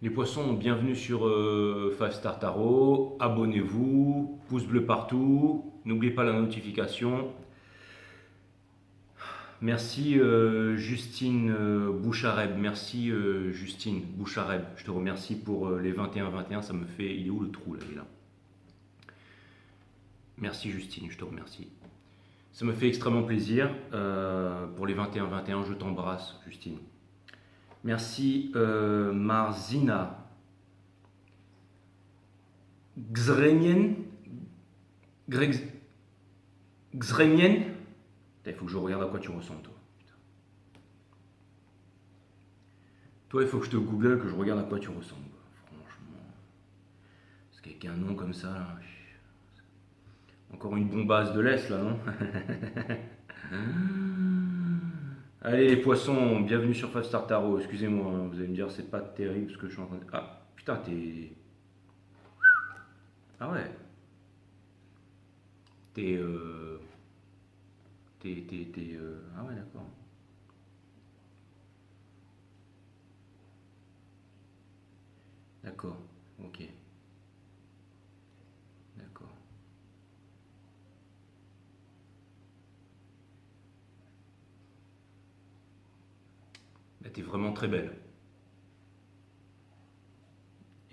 Les poissons, bienvenue sur 5 Star Tarot. Abonnez-vous, pouce bleu partout. N'oubliez pas la notification. Merci Justine Bouchareb. Merci Justine Bouchareb. Je te remercie pour les 21-21. Ça me fait. Il est où le trou là? Il est là. Merci Justine, je te remercie. Ça me fait extrêmement plaisir. Pour les 21-21, je t'embrasse Justine. Merci Marzina. Gzremien. Gzremien. Il faut que je regarde à quoi tu ressembles, toi. Toi, il faut que je te google, que je regarde à quoi tu ressembles. Franchement. Parce qu'avec un nom comme ça, là, encore une bombasse de l'Est, là, non? Allez, les poissons, bienvenue sur 5 Star Tarot. Excusez-moi, hein, vous allez me dire, c'est pas terrible ce que je suis en train de. Ah, putain, t'es. Ah ouais. T'es. Ah ouais, d'accord. D'accord, ok, d'accord. Bah, t'es vraiment très belle.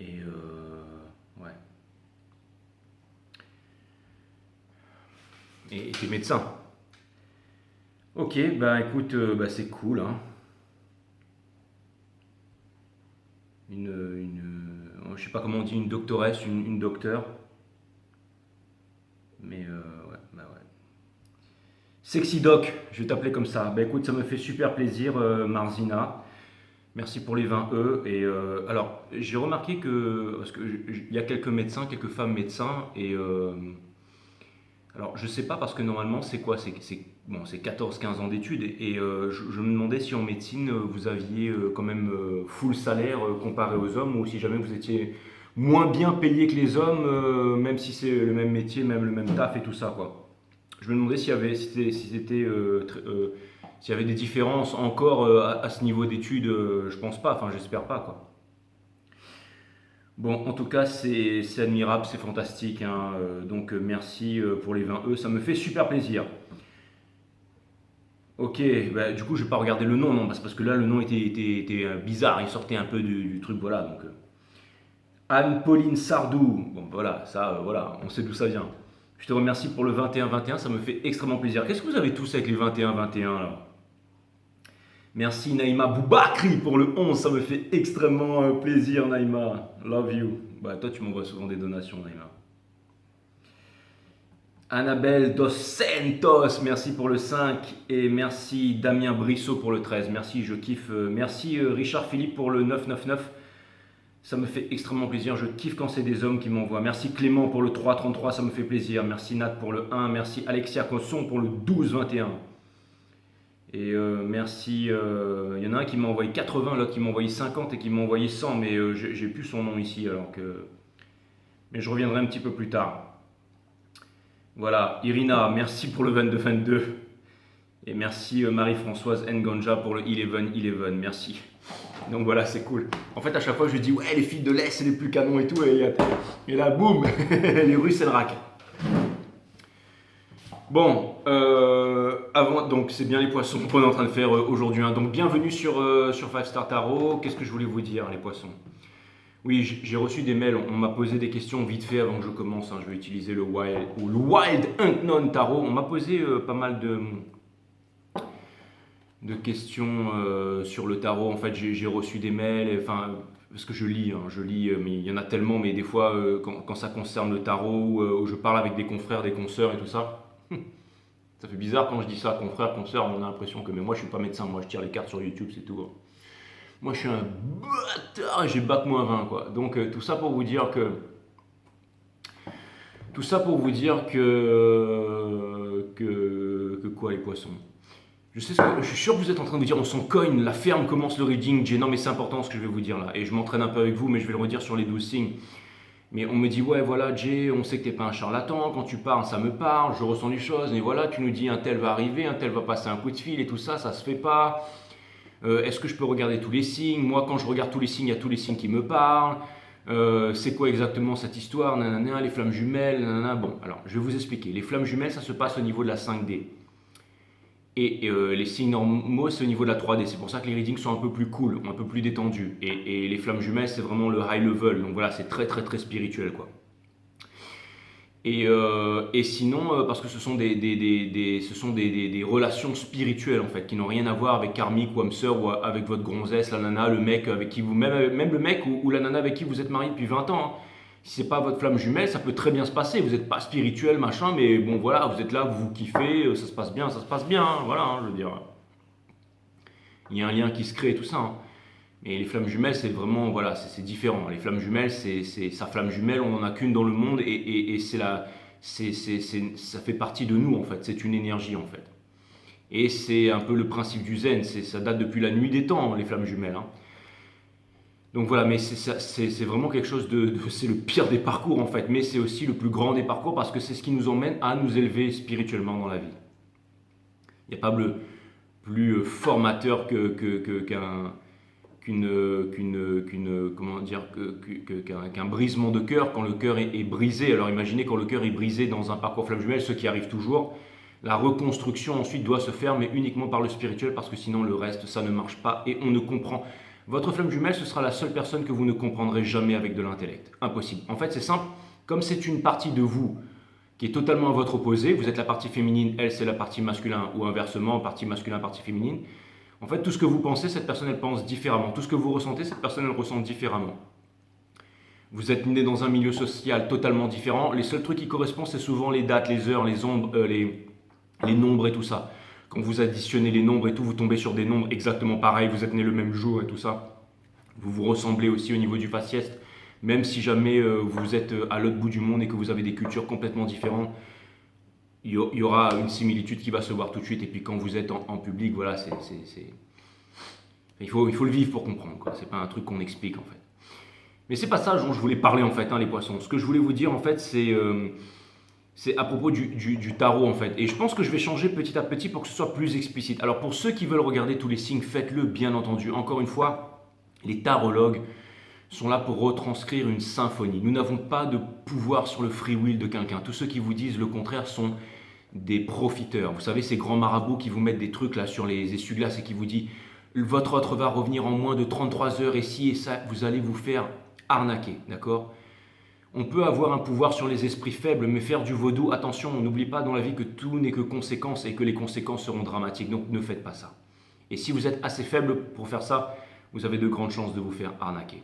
Et ouais. Et t'es médecin. Ok, bah écoute, bah c'est cool, hein. Je sais pas comment on dit, une doctoresse, une docteure. Mais ouais, bah ouais. Sexy Doc, je vais t'appeler comme ça. Bah écoute, ça me fait super plaisir, Marzina. Merci pour les 20 E. Et alors, j'ai remarqué que, parce qu'il y a quelques médecins, quelques femmes médecins, et alors je sais pas parce que normalement c'est quoi? Bon, c'est 14-15 ans d'études, et je me demandais si en médecine vous aviez quand même full salaire comparé aux hommes, ou si jamais vous étiez moins bien payé que les hommes, même si c'est le même métier, même le même taf et tout ça, quoi. Je me demandais s'il y avait, si c'était, s'il y avait des différences encore à ce niveau d'études. Je pense pas, enfin j'espère pas, quoi. Bon, en tout cas, c'est admirable, c'est fantastique, hein, donc merci pour les 20 E, ça me fait super plaisir. Ok, bah, du coup, je vais pas regarder le nom, non, parce que là, le nom était bizarre, il sortait un peu du truc, voilà. Donc, Anne-Pauline Sardou, bon, voilà, ça, voilà, on sait d'où ça vient. Je te remercie pour le 21-21, ça me fait extrêmement plaisir. Qu'est-ce que vous avez tous avec les 21-21 là? Merci Naïma Boubakri pour le 11, ça me fait extrêmement plaisir Naïma. Love you. Bah toi tu m'envoies souvent des donations Naïma. Annabelle Dos Santos, merci pour le 5. Et merci Damien Brissot pour le 13. Merci, je kiffe. Merci Richard Philippe pour le 999. Ça me fait extrêmement plaisir. Je kiffe quand c'est des hommes qui m'envoient. Merci Clément pour le 333, ça me fait plaisir. Merci Nat pour le 1. Merci Alexia Cosson pour le 1221. Et merci. Il y en a un qui m'a envoyé 80, l'autre qui m'a envoyé 50 et qui m'a envoyé 100. Mais j'ai plus son nom ici alors que. Mais je reviendrai un petit peu plus tard. Voilà, Irina, merci pour le 22-22. Et merci Marie-Françoise Nganja pour le 11-11. Merci. Donc voilà, c'est cool. En fait, à chaque fois, je dis, ouais, les filles de l'Est, c'est les plus canons et tout. Et là, boum, les Russes, c'est le rack. Bon, avant, donc c'est bien les poissons qu'on est en train de faire aujourd'hui, hein. Donc bienvenue sur 5 Star Tarot. Qu'est-ce que je voulais vous dire, les poissons? Oui, j'ai reçu des mails, on m'a posé des questions vite fait avant que je commence, hein. Je vais utiliser le Wild Unknown Tarot. On m'a posé pas mal de questions sur le tarot. En fait, j'ai reçu des mails, enfin, parce que je lis, mais il y en a tellement, mais des fois, quand ça concerne le tarot, où je parle avec des confrères, des consoeurs et tout ça, ça fait bizarre quand je dis ça, confrères, consoeurs, on a l'impression que, mais moi je suis pas médecin, moi je tire les cartes sur YouTube, c'est tout, hein. Moi je suis un bâtard et j'ai bac moins 20, quoi. Donc tout ça pour vous dire que. Tout ça pour vous dire que quoi, les poissons? Je suis sûr que vous êtes en train de vous dire, on s'en cogne, la ferme commence le reading. Non, mais c'est important ce que je vais vous dire là. Et je m'entraîne un peu avec vous, mais je vais le redire sur les 12 signes. Mais on me dit, ouais, voilà, Jay, on sait que t'es pas un charlatan. Quand tu parles, ça me parle, je ressens des choses. Mais voilà, tu nous dis, un tel va arriver, un tel va passer un coup de fil et tout ça, ça se fait pas. Est-ce que je peux regarder tous les signes? Moi, quand je regarde tous les signes, il y a tous les signes qui me parlent. C'est quoi exactement cette histoire? Nanana, les flammes jumelles, nanana. Bon, alors, je vais vous expliquer. Les flammes jumelles, ça se passe au niveau de la 5D. Et les signes normaux, c'est au niveau de la 3D. C'est pour ça que les readings sont un peu plus cool, un peu plus détendus. Et les flammes jumelles, c'est vraiment le high level. Donc voilà, c'est très très très spirituel, quoi. Et sinon, parce que ce sont des relations spirituelles en fait, qui n'ont rien à voir avec karmique ou âme sœur ou avec votre gonzesse, la nana, le mec avec qui vous, même le mec ou la nana avec qui vous êtes marié depuis 20 ans. Hein. Si c'est pas votre flamme jumelle, ça peut très bien se passer. Vous n'êtes pas spirituel, machin, mais bon voilà, vous êtes là, vous kiffez, ça se passe bien, hein, voilà, hein, je veux dire. Il y a un lien qui se crée et tout ça. Hein. Mais les flammes jumelles, c'est vraiment, voilà, c'est différent. Les flammes jumelles, c'est sa flamme jumelle, on n'en a qu'une dans le monde et ça fait partie de nous en fait. C'est une énergie en fait. Et c'est un peu le principe du zen. Ça date depuis la nuit des temps, les flammes jumelles. Hein. Donc voilà, mais c'est vraiment quelque chose c'est le pire des parcours en fait. Mais c'est aussi le plus grand des parcours parce que c'est ce qui nous emmène à nous élever spirituellement dans la vie. Il n'y a pas plus formateur qu'un brisement de cœur quand le cœur est brisé. Alors imaginez quand le cœur est brisé dans un parcours flamme jumelle, ce qui arrive toujours, la reconstruction ensuite doit se faire, mais uniquement par le spirituel, parce que sinon le reste, ça ne marche pas et on ne comprend. Votre flamme jumelle, ce sera la seule personne que vous ne comprendrez jamais avec de l'intellect. Impossible. En fait, c'est simple, comme c'est une partie de vous qui est totalement à votre opposé, vous êtes la partie féminine, elle c'est la partie masculine, ou inversement, partie masculine, partie féminine. En fait, tout ce que vous pensez, cette personne, elle pense différemment. Tout ce que vous ressentez, cette personne, elle ressent différemment. Vous êtes né dans un milieu social totalement différent. Les seuls trucs qui correspondent, c'est souvent les dates, les heures, les nombres et tout ça. Quand vous additionnez les nombres et tout, vous tombez sur des nombres exactement pareils. Vous êtes né le même jour et tout ça. Vous vous ressemblez aussi au niveau du faciès. Même si jamais vous êtes à l'autre bout du monde et que vous avez des cultures complètement différentes, il y aura une similitude qui va se voir tout de suite. Et puis quand vous êtes en public, voilà, il faut le vivre pour comprendre. Ce n'est pas un truc qu'on explique en fait. Mais c'est pas ça dont je voulais parler en fait, hein, les poissons. Ce que je voulais vous dire en fait, c'est à propos du tarot en fait. Et je pense que je vais changer petit à petit pour que ce soit plus explicite. Alors pour ceux qui veulent regarder tous les signes, faites-le bien entendu. Encore une fois, les tarologues sont là pour retranscrire une symphonie. Nous n'avons pas de pouvoir sur le free will de quelqu'un. Tous ceux qui vous disent le contraire sont des profiteurs. Vous savez, ces grands marabouts qui vous mettent des trucs là sur les essuie-glaces et qui vous disent votre autre va revenir en moins de 33 heures et ci et ça, vous allez vous faire arnaquer, d'accord? On peut avoir un pouvoir sur les esprits faibles, mais faire du vaudou, attention, on n'oublie pas dans la vie que tout n'est que conséquences et que les conséquences seront dramatiques, donc ne faites pas ça. Et si vous êtes assez faible pour faire ça, vous avez de grandes chances de vous faire arnaquer.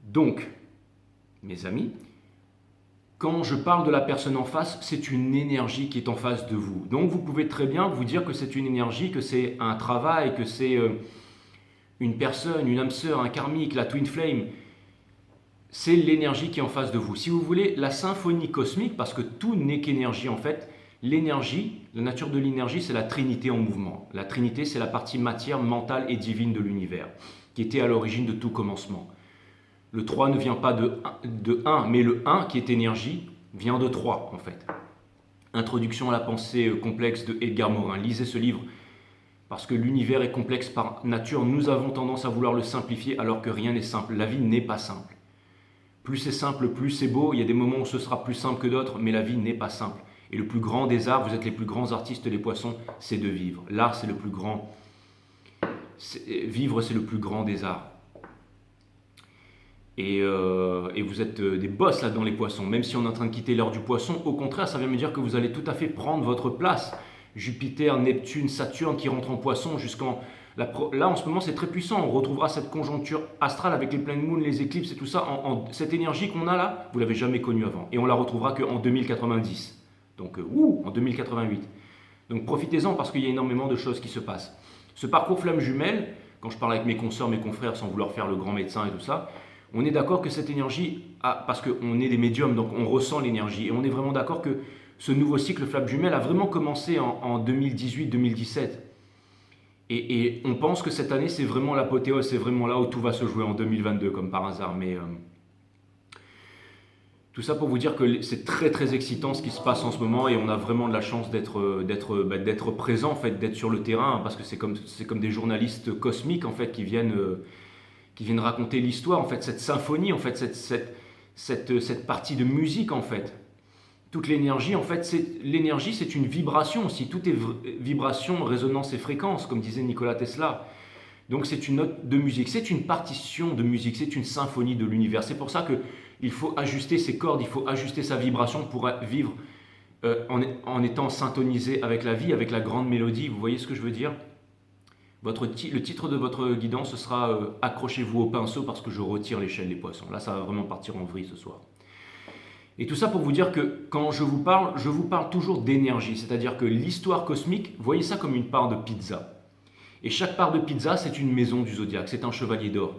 Donc, mes amis, quand je parle de la personne en face, c'est une énergie qui est en face de vous. Donc vous pouvez très bien vous dire que c'est une énergie, que c'est un travail, que c'est une personne, une âme sœur, un karmique, la twin flame. C'est l'énergie qui est en face de vous. Si vous voulez, la symphonie cosmique, parce que tout n'est qu'énergie en fait, l'énergie, la nature de l'énergie, c'est la Trinité en mouvement. La Trinité, c'est la partie matière, mentale et divine de l'univers, qui était à l'origine de tout commencement. Le 3 ne vient pas de 1, mais le 1 qui est énergie vient de 3 en fait. Introduction à la pensée complexe de Edgar Morin. Lisez ce livre parce que l'univers est complexe par nature. Nous avons tendance à vouloir le simplifier alors que rien n'est simple. La vie n'est pas simple. Plus c'est simple, plus c'est beau. Il y a des moments où ce sera plus simple que d'autres, mais la vie n'est pas simple. Et le plus grand des arts, vous êtes les plus grands artistes les poissons, c'est de vivre. L'art, c'est le plus grand. Vivre, c'est le plus grand des arts. Et vous êtes des boss là dans les poissons, même si on est en train de quitter l'heure du poisson, au contraire ça vient me dire que vous allez tout à fait prendre votre place. Jupiter, Neptune, Saturne qui rentrent en poisson jusqu'en... Là en ce moment c'est très puissant, on retrouvera cette conjoncture astrale avec les pleines moons, les éclipses et tout ça, cette énergie qu'on a là, vous l'avez jamais connue avant, et on la retrouvera qu'en 2090, donc en 2088. Donc profitez-en parce qu'il y a énormément de choses qui se passent. Ce parcours flamme jumelle, quand je parle avec mes consoeurs, mes confrères sans vouloir faire le grand médecin et tout ça, on est d'accord que cette énergie, parce qu'on est des médiums, donc on ressent l'énergie, et on est vraiment d'accord que ce nouveau cycle flamme jumelle a vraiment commencé en 2018-2017. Et on pense que cette année, c'est vraiment l'apothéose, c'est vraiment là où tout va se jouer en 2022, comme par hasard. Mais Tout ça pour vous dire que c'est très très excitant ce qui se passe en ce moment et on a vraiment de la chance d'être présent, en fait, d'être sur le terrain, parce que c'est comme des journalistes cosmiques en fait qui viennent raconter l'histoire, en fait, cette symphonie, en fait, cette partie de musique en fait. Toute l'énergie, en fait, l'énergie, c'est une vibration aussi. Tout est vibration, résonance et fréquence, comme disait Nikola Tesla. Donc c'est une note de musique, c'est une partition de musique, c'est une symphonie de l'univers. C'est pour ça qu'il faut ajuster ses cordes, il faut ajuster sa vibration pour vivre en étant syntonisé avec la vie, avec la grande mélodie. Vous voyez ce que je veux dire? Le titre de votre guidance, ce sera Accrochez-vous au pinceau parce que je retire l'échelle des poissons. Là, ça va vraiment partir en vrille ce soir. Et tout ça pour vous dire que quand je vous parle toujours d'énergie. C'est-à-dire que l'histoire cosmique, voyez ça comme une part de pizza. Et chaque part de pizza, c'est une maison du zodiaque, c'est un chevalier d'or.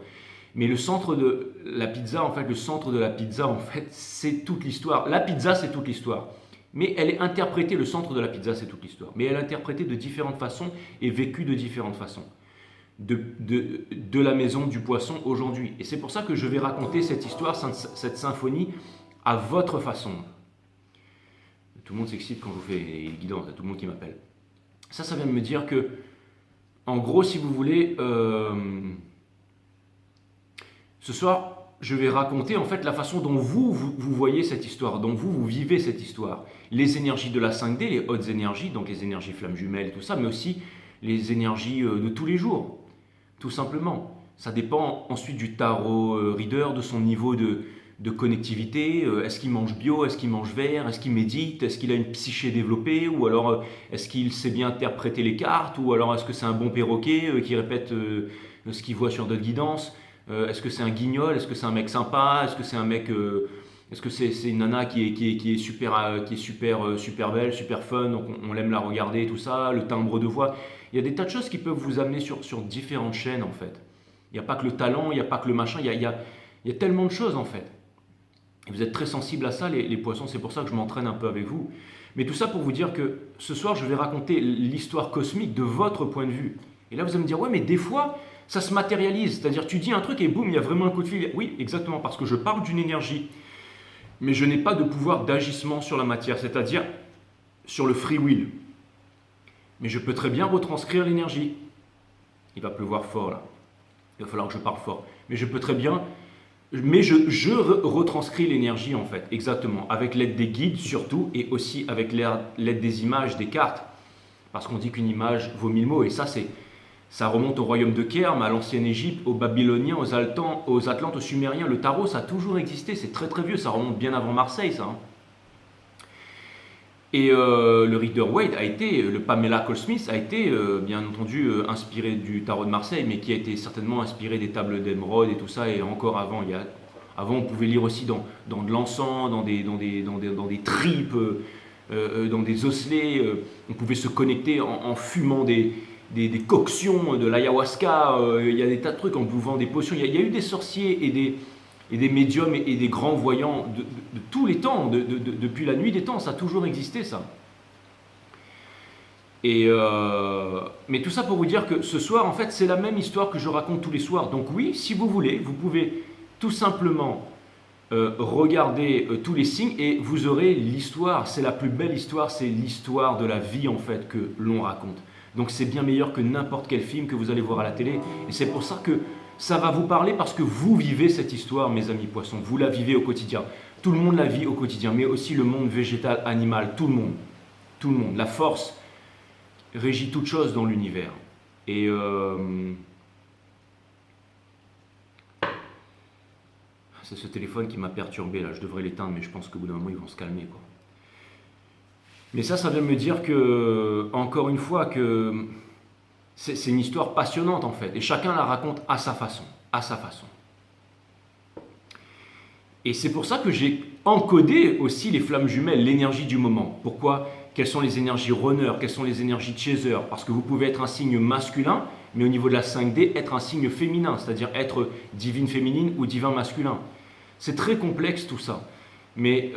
Mais le centre de la pizza, en fait, c'est toute l'histoire. La pizza, c'est toute l'histoire. Mais elle est interprétée, le centre de la pizza, c'est toute l'histoire. Mais elle est interprétée de différentes façons et vécue de différentes façons. De la maison du poisson aujourd'hui. Et c'est pour ça que je vais raconter cette histoire, cette symphonie, à votre façon. Tout le monde s'excite quand je vous fais les guidances, tout le monde qui m'appelle. Ça vient de me dire que, en gros, si vous voulez, ce soir, je vais raconter en fait la façon dont vous voyez cette histoire, dont vous vivez cette histoire. Les énergies de la 5D, les hautes énergies, donc les énergies flammes jumelles et tout ça, mais aussi les énergies de tous les jours, tout simplement. Ça dépend ensuite du tarot reader, de son niveau de connectivité. Est-ce qu'il mange bio, est-ce qu'il mange vert, est-ce qu'il médite, est-ce qu'il a une psyché développée, ou alors est-ce qu'il sait bien interpréter les cartes, ou alors est-ce que c'est un bon perroquet qui répète ce qu'il voit sur d'autres guidances. Est-ce que c'est un guignol, est-ce que c'est un mec sympa, est-ce que c'est un mec, est-ce que c'est une nana qui est super belle, super fun, donc on l'aime la regarder, tout ça, le timbre de voix. Il y a des tas de choses qui peuvent vous amener sur différentes chaînes en fait. Il n'y a pas que le talent, il n'y a pas que le machin, il y a tellement de choses en fait. Et vous êtes très sensibles à ça, les poissons, c'est pour ça que je m'entraîne un peu avec vous. Mais tout ça pour vous dire que ce soir, je vais raconter l'histoire cosmique de votre point de vue. Et là, vous allez me dire, ouais, mais des fois, ça se matérialise. C'est-à-dire, tu dis un truc et boum, il y a vraiment un coup de fil. Oui, exactement, parce que je parle d'une énergie. Mais je n'ai pas de pouvoir d'agissement sur la matière, c'est-à-dire sur le free will. Mais je peux très bien retranscrire l'énergie. Il va pleuvoir fort, là. Il va falloir que je parle fort. Mais je peux très bien... Mais je retranscris l'énergie en fait, exactement, avec l'aide des guides surtout, et aussi avec l'aide des images, des cartes, parce qu'on dit qu'une image vaut 1000 mots, et ça remonte au royaume de Kerm, à l'ancienne Égypte, aux Babyloniens, aux Atlantes, aux Sumériens. Le tarot, ça a toujours existé, c'est très très vieux, ça remonte bien avant Marseille, ça. Et le Rider-Waite le Pamela Cole-Smith a été bien entendu inspiré du tarot de Marseille, mais qui a été certainement inspiré des tables d'émeraude et tout ça, et encore avant. Avant, on pouvait lire aussi dans de l'encens, dans des tripes, dans des osselets. On pouvait se connecter en fumant des coctions, de l'ayahuasca. Il y a des tas de trucs en buvant des potions. Il y a eu des sorciers et des médiums et des grands voyants de tous les temps, depuis la nuit des temps, ça a toujours existé ça. Mais tout ça pour vous dire que ce soir, en fait, c'est la même histoire que je raconte tous les soirs. Donc oui, si vous voulez, vous pouvez tout simplement regarder tous les signes et vous aurez l'histoire. C'est la plus belle histoire, c'est l'histoire de la vie en fait que l'on raconte. Donc c'est bien meilleur que n'importe quel film que vous allez voir à la télé. Et c'est pour ça que ça va vous parler parce que vous vivez cette histoire, mes amis poissons. Vous la vivez au quotidien. Tout le monde la vit au quotidien, mais aussi le monde végétal, animal, tout le monde. Tout le monde. La force régit toute chose dans l'univers. Et c'est ce téléphone qui m'a perturbé là. Je devrais l'éteindre, mais je pense qu'au bout d'un moment, ils vont se calmer, quoi. Mais ça vient me dire que, encore une fois, que c'est une histoire passionnante en fait, et chacun la raconte à sa façon, à sa façon. Et c'est pour ça que j'ai encodé aussi les flammes jumelles, l'énergie du moment. Pourquoi? Quelles sont les énergies runner, quelles sont les énergies chaser? Parce que vous pouvez être un signe masculin, mais au niveau de la 5D, être un signe féminin, c'est-à-dire être divine féminine ou divin masculin. C'est très complexe tout ça. Mais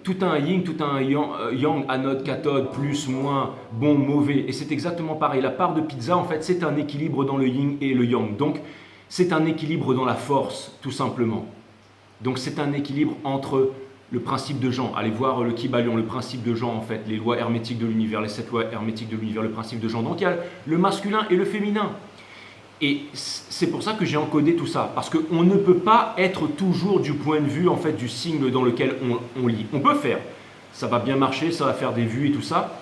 tout a un yin, tout a un yang, anode, cathode, plus, moins, bon, mauvais. Et c'est exactement pareil. La part de pizza, en fait, c'est un équilibre dans le yin et le yang. Donc, c'est un équilibre dans la force, tout simplement. Donc c'est un équilibre entre le principe de Jean. Allez voir le Kybalion, le principe de Jean en fait, les lois hermétiques de l'univers, les 7 lois hermétiques de l'univers, le principe de Jean. Donc il y a le masculin et le féminin. Et c'est pour ça que j'ai encodé tout ça, parce qu'on ne peut pas être toujours du point de vue en fait du signe dans lequel on lit. On peut faire, ça va bien marcher, ça va faire des vues et tout ça,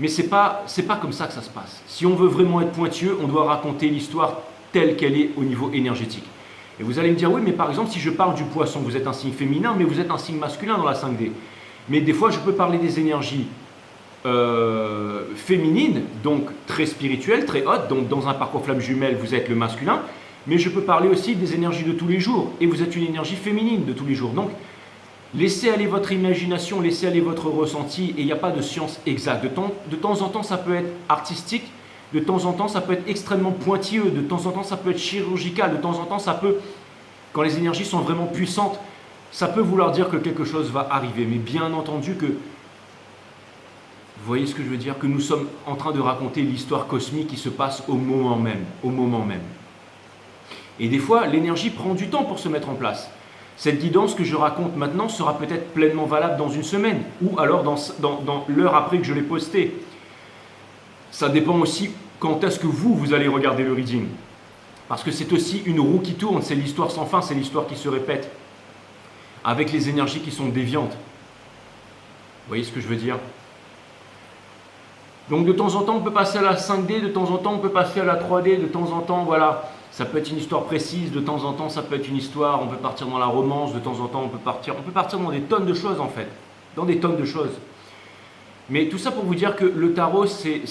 mais c'est pas comme ça que ça se passe. Si on veut vraiment être pointueux, on doit raconter l'histoire telle qu'elle est au niveau énergétique. Et vous allez me dire, oui, mais par exemple, si je parle du poisson, vous êtes un signe féminin, mais vous êtes un signe masculin dans la 5D. Mais des fois, je peux parler des énergies féminines, donc très spirituelles, très hautes, donc dans un parcours flamme jumelle, vous êtes le masculin, mais je peux parler aussi des énergies de tous les jours, et vous êtes une énergie féminine de tous les jours. Donc, laissez aller votre imagination, laissez aller votre ressenti, et il n'y a pas de science exacte. De temps en temps, ça peut être artistique, de temps en temps, ça peut être extrêmement pointilleux, de temps en temps, ça peut être chirurgical, de temps en temps, ça peut, quand les énergies sont vraiment puissantes, ça peut vouloir dire que quelque chose va arriver. Mais bien entendu que, vous voyez ce que je veux dire, que nous sommes en train de raconter l'histoire cosmique qui se passe au moment même, au moment même. Et des fois, l'énergie prend du temps pour se mettre en place. Cette guidance que je raconte maintenant sera peut-être pleinement valable dans une semaine, ou alors dans l'heure après que je l'ai postée. Ça dépend aussi quand est-ce que vous allez regarder le reading. Parce que c'est aussi une roue qui tourne, c'est l'histoire sans fin, c'est l'histoire qui se répète. Avec les énergies qui sont déviantes. Vous voyez ce que je veux dire? Donc de temps en temps, on peut passer à la 5D, de temps en temps, on peut passer à la 3D, de temps en temps, voilà. Ça peut être une histoire précise, de temps en temps, ça peut être une histoire, on peut partir dans la romance, de temps en temps, on peut partir dans des tonnes de choses en fait. Dans des tonnes de choses. Mais tout ça pour vous dire que le tarot, c'est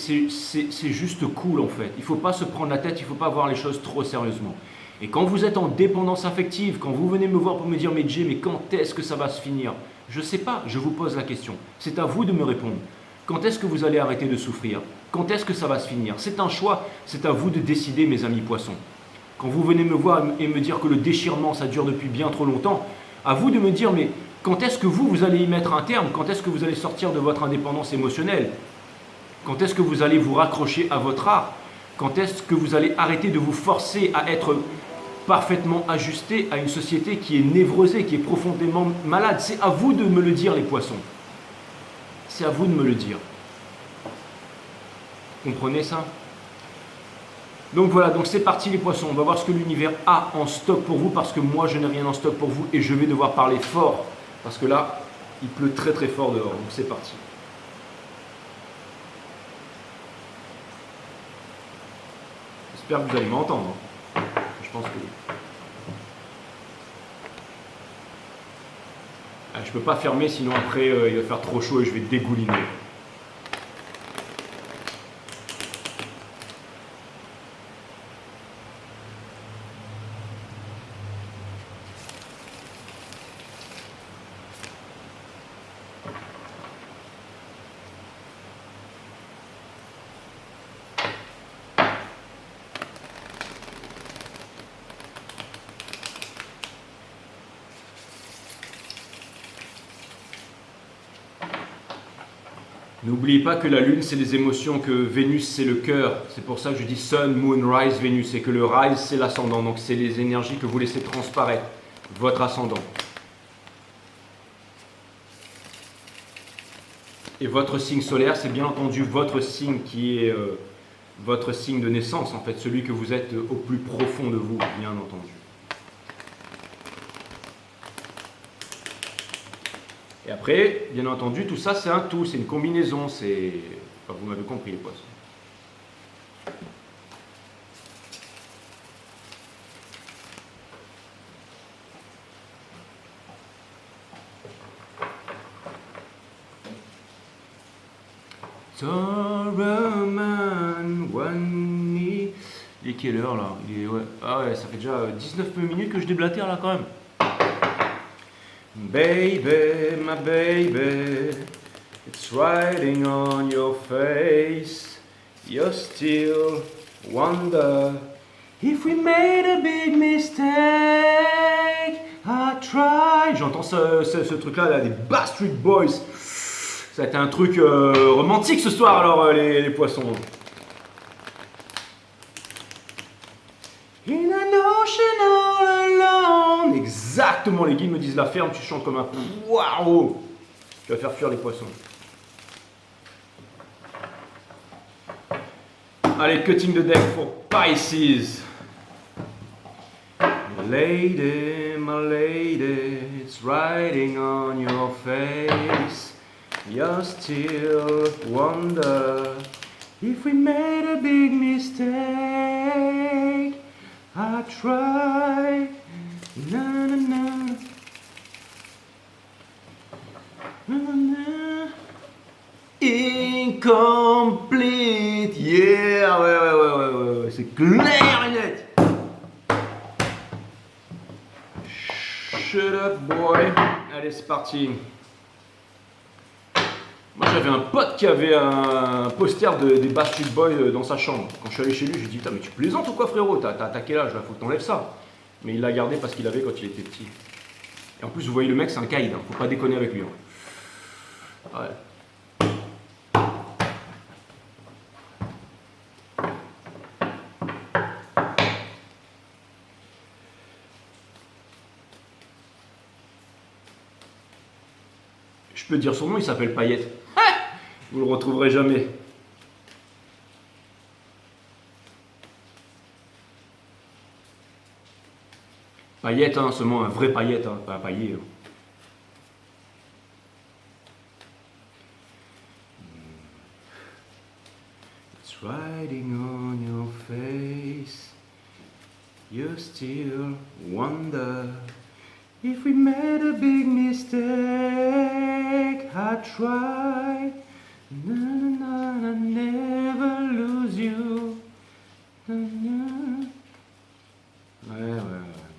juste cool en fait. Il ne faut pas se prendre la tête, il ne faut pas voir les choses trop sérieusement. Et quand vous êtes en dépendance affective, quand vous venez me voir pour me dire « Mais Jay, mais quand est-ce que ça va se finir ?» Je ne sais pas, je vous pose la question. C'est à vous de me répondre. Quand est-ce que vous allez arrêter de souffrir? Quand est-ce que ça va se finir? C'est un choix, c'est à vous de décider, mes amis poissons. Quand vous venez me voir et me dire que le déchirement, ça dure depuis bien trop longtemps, à vous de me dire « Mais quand est-ce que vous allez y mettre un terme? Quand est-ce que vous allez sortir de votre indépendance émotionnelle? Quand est-ce que vous allez vous raccrocher à votre art? Quand est-ce que vous allez arrêter de vous forcer à être parfaitement ajusté à une société qui est névrosée, qui est profondément malade? C'est à vous de me le dire, les poissons. C'est à vous de me le dire. Comprenez ça? Donc voilà, donc c'est parti les poissons. On va voir ce que l'univers a en stock pour vous, parce que moi je n'ai rien en stock pour vous et je vais devoir parler fort. Parce que là, il pleut très très fort dehors, donc c'est parti. J'espère que vous allez m'entendre. Je pense que oui. Je ne peux pas fermer, sinon après il va faire trop chaud et je vais dégouliner. N'oubliez pas que la Lune, c'est les émotions, que Vénus, c'est le cœur. C'est pour ça que je dis Sun, Moon, Rise, Vénus. Et que le Rise, c'est l'ascendant. Donc, c'est les énergies que vous laissez transparaître. Votre ascendant. Et votre signe solaire, c'est bien entendu votre signe qui est votre signe de naissance, en fait. Celui que vous êtes au plus profond de vous, bien entendu. Et après, bien entendu, tout ça, c'est un tout, c'est une combinaison, c'est... Enfin, vous m'avez compris, les poissons. Torman, Wani... Il est quelle heure, là? Il est... Ouais. Ah ouais, ça fait déjà 19 minutes que je déblatère, là, quand même. Baby, my baby, it's writing on your face. You still wonder if we made a big mistake. I try. J'entends ce truc-là, là, des Backstreet Boys. Ça a été un truc romantique ce soir, alors, les poissons. In an ocean all alone. exactement, les guides me disent la ferme, tu chantes comme un poireau. Tu vas faire fuir les poissons. Allez, cutting the deck for Pisces. Lady, my lady, it's writing on your face. You still wonder if we made a big mistake. I try, na na na, na na. Incomplete, yeah, ouais, c'est clair et net. Shut up, boy. Allez, c'est parti. Moi, j'avais un pote qui avait un poster des Backstreet Boys dans sa chambre. Quand je suis allé chez lui, j'ai dit, putain, mais tu plaisantes ou quoi, frérot? T'as quel âge là? Faut que t'enlèves ça. Mais il l'a gardé parce qu'il avait quand il était petit. Et en plus, vous voyez, le mec, c'est un caïd. Hein. Faut pas déconner avec lui. Hein. Ouais. Je peux dire son nom, il s'appelle Payette. Vous le retrouverez jamais. Payette, hein, seulement un vrai Payette, hein, pas un paillet. Hein. It's writing on your face. You still wonder if we made a big mistake. I try, na na na, never lose you. Na, na. Ouais.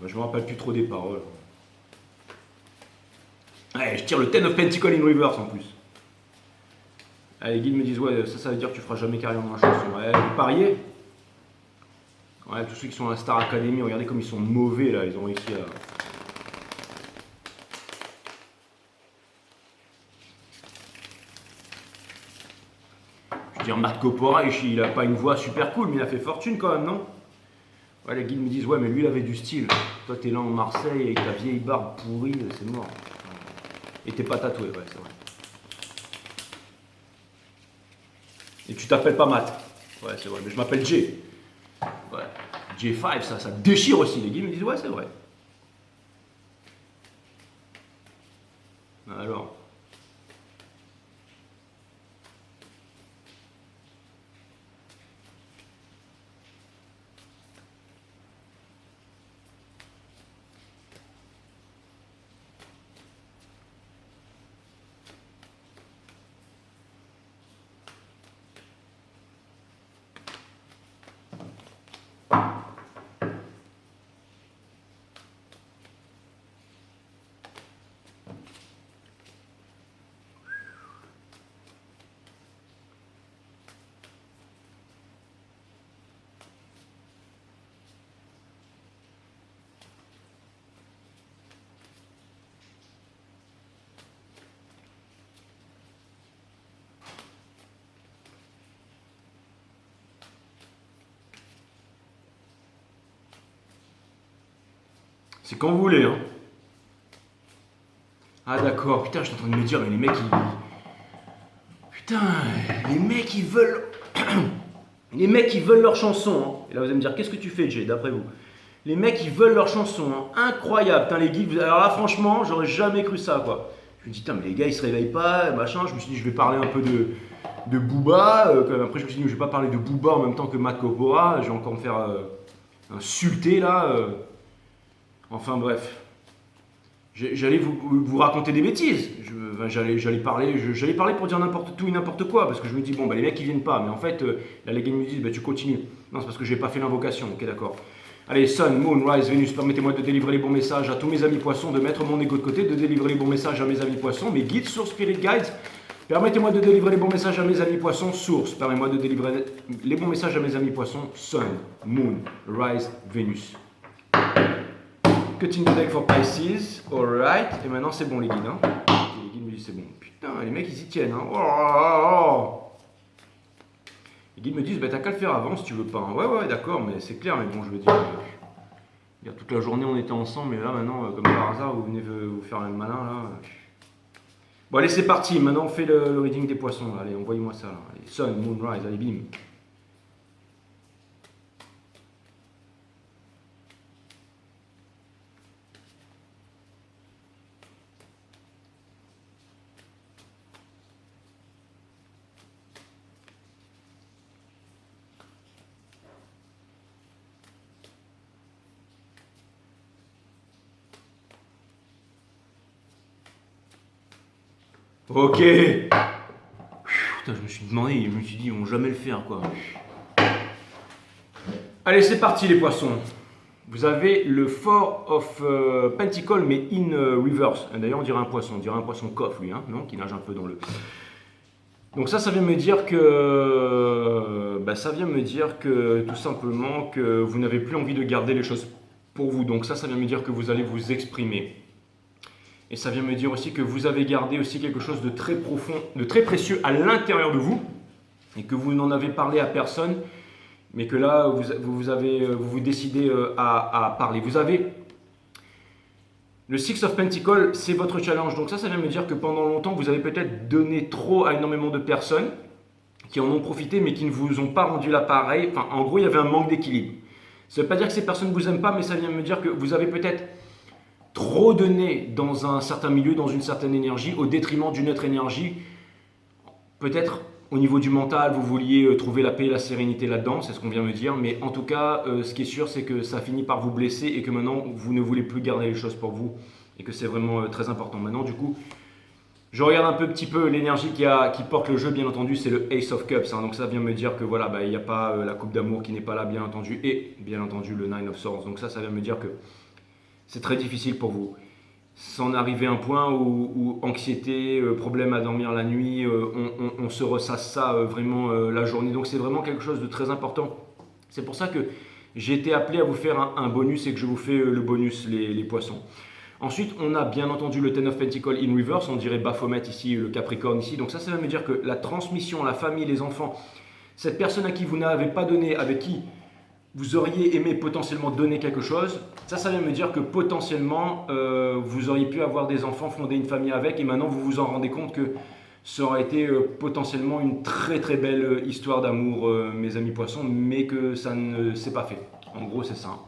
Bah, je me rappelle plus trop des paroles. Ouais, je tire le Ten of Pentacles in reverse en plus. Ah, les guides me disent, ouais, ça veut dire que tu feras jamais carrière dans la chanson. Ouais, vous pariez? Ouais, tous ceux qui sont à la Star Academy, regardez comme ils sont mauvais là, ils ont réussi à... Je veux dire, Matt Copora, il a pas une voix super cool, mais il a fait fortune quand même, non? Ouais, les guides me disent, ouais, mais lui, il avait du style. Toi, t'es là en Marseille avec ta vieille barbe pourrie, c'est mort. Et t'es pas tatoué, ouais, c'est vrai. Et tu t'appelles pas Matt. Ouais, c'est vrai, mais je m'appelle Jay. Ouais. J5, ça déchire aussi. Les guides me disent, ouais, c'est vrai. Alors. C'est quand vous voulez, hein. Ah d'accord, putain, je suis en train de me dire, mais les mecs, Putain, les mecs, ils veulent... les mecs, ils veulent leur chanson, hein. Et là, vous allez me dire, qu'est-ce que tu fais, Jay, d'après vous? Les mecs, ils veulent leur chanson, hein. Incroyable, putain, les geeks. Alors là, franchement, j'aurais jamais cru ça, quoi. Je me dis, putain, mais les gars, ils se réveillent pas, machin. Je me suis dit, je vais parler un peu de Booba. Après, je me suis dit, je vais pas parler de Booba en même temps que Matt Copora. Je vais encore me faire insulter, là. Enfin, bref. J'allais vous raconter des bêtises. J'allais parler pour dire n'importe tout et n'importe quoi. Parce que je me dis, bon, bah, les mecs, ils viennent pas. Mais en fait, là, les gars me disent, bah, tu continues. Non, c'est parce que j'ai pas fait l'invocation. Ok, d'accord. Allez, Sun, Moon, Rise, Vénus, permettez-moi de délivrer les bons messages à tous mes amis poissons, de mettre mon ego de côté, de délivrer les bons messages à mes amis poissons, mes guides, sources, spirit guides. Permettez-moi de délivrer les bons messages à mes amis poissons, source. Permettez-moi de délivrer les bons messages à mes amis poissons, Sun, Moon, Rise, Vénus. Cutting the deck for Pisces, alright. Et maintenant c'est bon les guides. Hein. Les guides me disent c'est bon. Putain, les mecs ils y tiennent. Hein. Oh. Les guides me disent bah t'as qu'à le faire avant si tu veux pas. Hein. Ouais, d'accord, mais c'est clair, mais bon, je veux dire. Toute la journée on était ensemble, mais là maintenant, comme par hasard, vous venez vous faire le malin là. Bon allez c'est parti, maintenant on fait le reading des poissons. Allez, envoyez-moi ça là. Allez, Sun, Moonrise, allez bim. Ok. Putain, je me suis demandé, je me suis dit, ils vont jamais le faire quoi. Allez, c'est parti les poissons. Vous avez le Four of Pentacle mais in reverse. D'ailleurs, on dirait un poisson coff lui, hein, non, qui nage un peu dans le. Donc ça vient me dire que, ça vient me dire que tout simplement que vous n'avez plus envie de garder les choses pour vous. Donc ça vient me dire que vous allez vous exprimer. Et ça vient me dire aussi que vous avez gardé aussi quelque chose de très profond, de très précieux à l'intérieur de vous, et que vous n'en avez parlé à personne, mais que là, vous décidez à parler. Vous avez le Six of Pentacles, c'est votre challenge. Donc ça vient me dire que pendant longtemps, vous avez peut-être donné trop à énormément de personnes qui en ont profité, mais qui ne vous ont pas rendu l'appareil. Enfin, en gros, il y avait un manque d'équilibre. Ça ne veut pas dire que ces personnes ne vous aiment pas, mais ça vient me dire que vous avez peut-être trop donné dans un certain milieu, dans une certaine énergie, au détriment d'une autre énergie. Peut-être au niveau du mental, vous vouliez trouver la paix et la sérénité là-dedans, c'est ce qu'on vient me dire, mais en tout cas, ce qui est sûr, c'est que ça finit par vous blesser et que maintenant, vous ne voulez plus garder les choses pour vous et que c'est vraiment très important. Maintenant, du coup, je regarde un petit peu l'énergie qui porte le jeu, bien entendu, c'est le Ace of Cups, hein, donc ça vient me dire que voilà, il n'y a pas la coupe d'amour qui n'est pas là, bien entendu, et bien entendu le Nine of Swords, donc ça vient me dire que c'est très difficile pour vous. S'en arriver à un point où anxiété, problème à dormir la nuit, on se ressasse ça vraiment la journée. Donc c'est vraiment quelque chose de très important. C'est pour ça que j'ai été appelé à vous faire un bonus et que je vous fais le bonus, les poissons. Ensuite, on a bien entendu le Ten of Pentacles in reverse, on dirait Baphomet ici, le Capricorne ici. Donc ça va me dire que la transmission, la famille, les enfants, cette personne à qui vous n'avez pas donné, avec qui vous auriez aimé potentiellement donner quelque chose, ça vient me dire que potentiellement vous auriez pu avoir des enfants, fonder une famille avec, et maintenant vous vous en rendez compte que ça aurait été potentiellement une très très belle histoire d'amour, mes amis poissons, mais que ça ne s'est pas fait. En gros, c'est ça.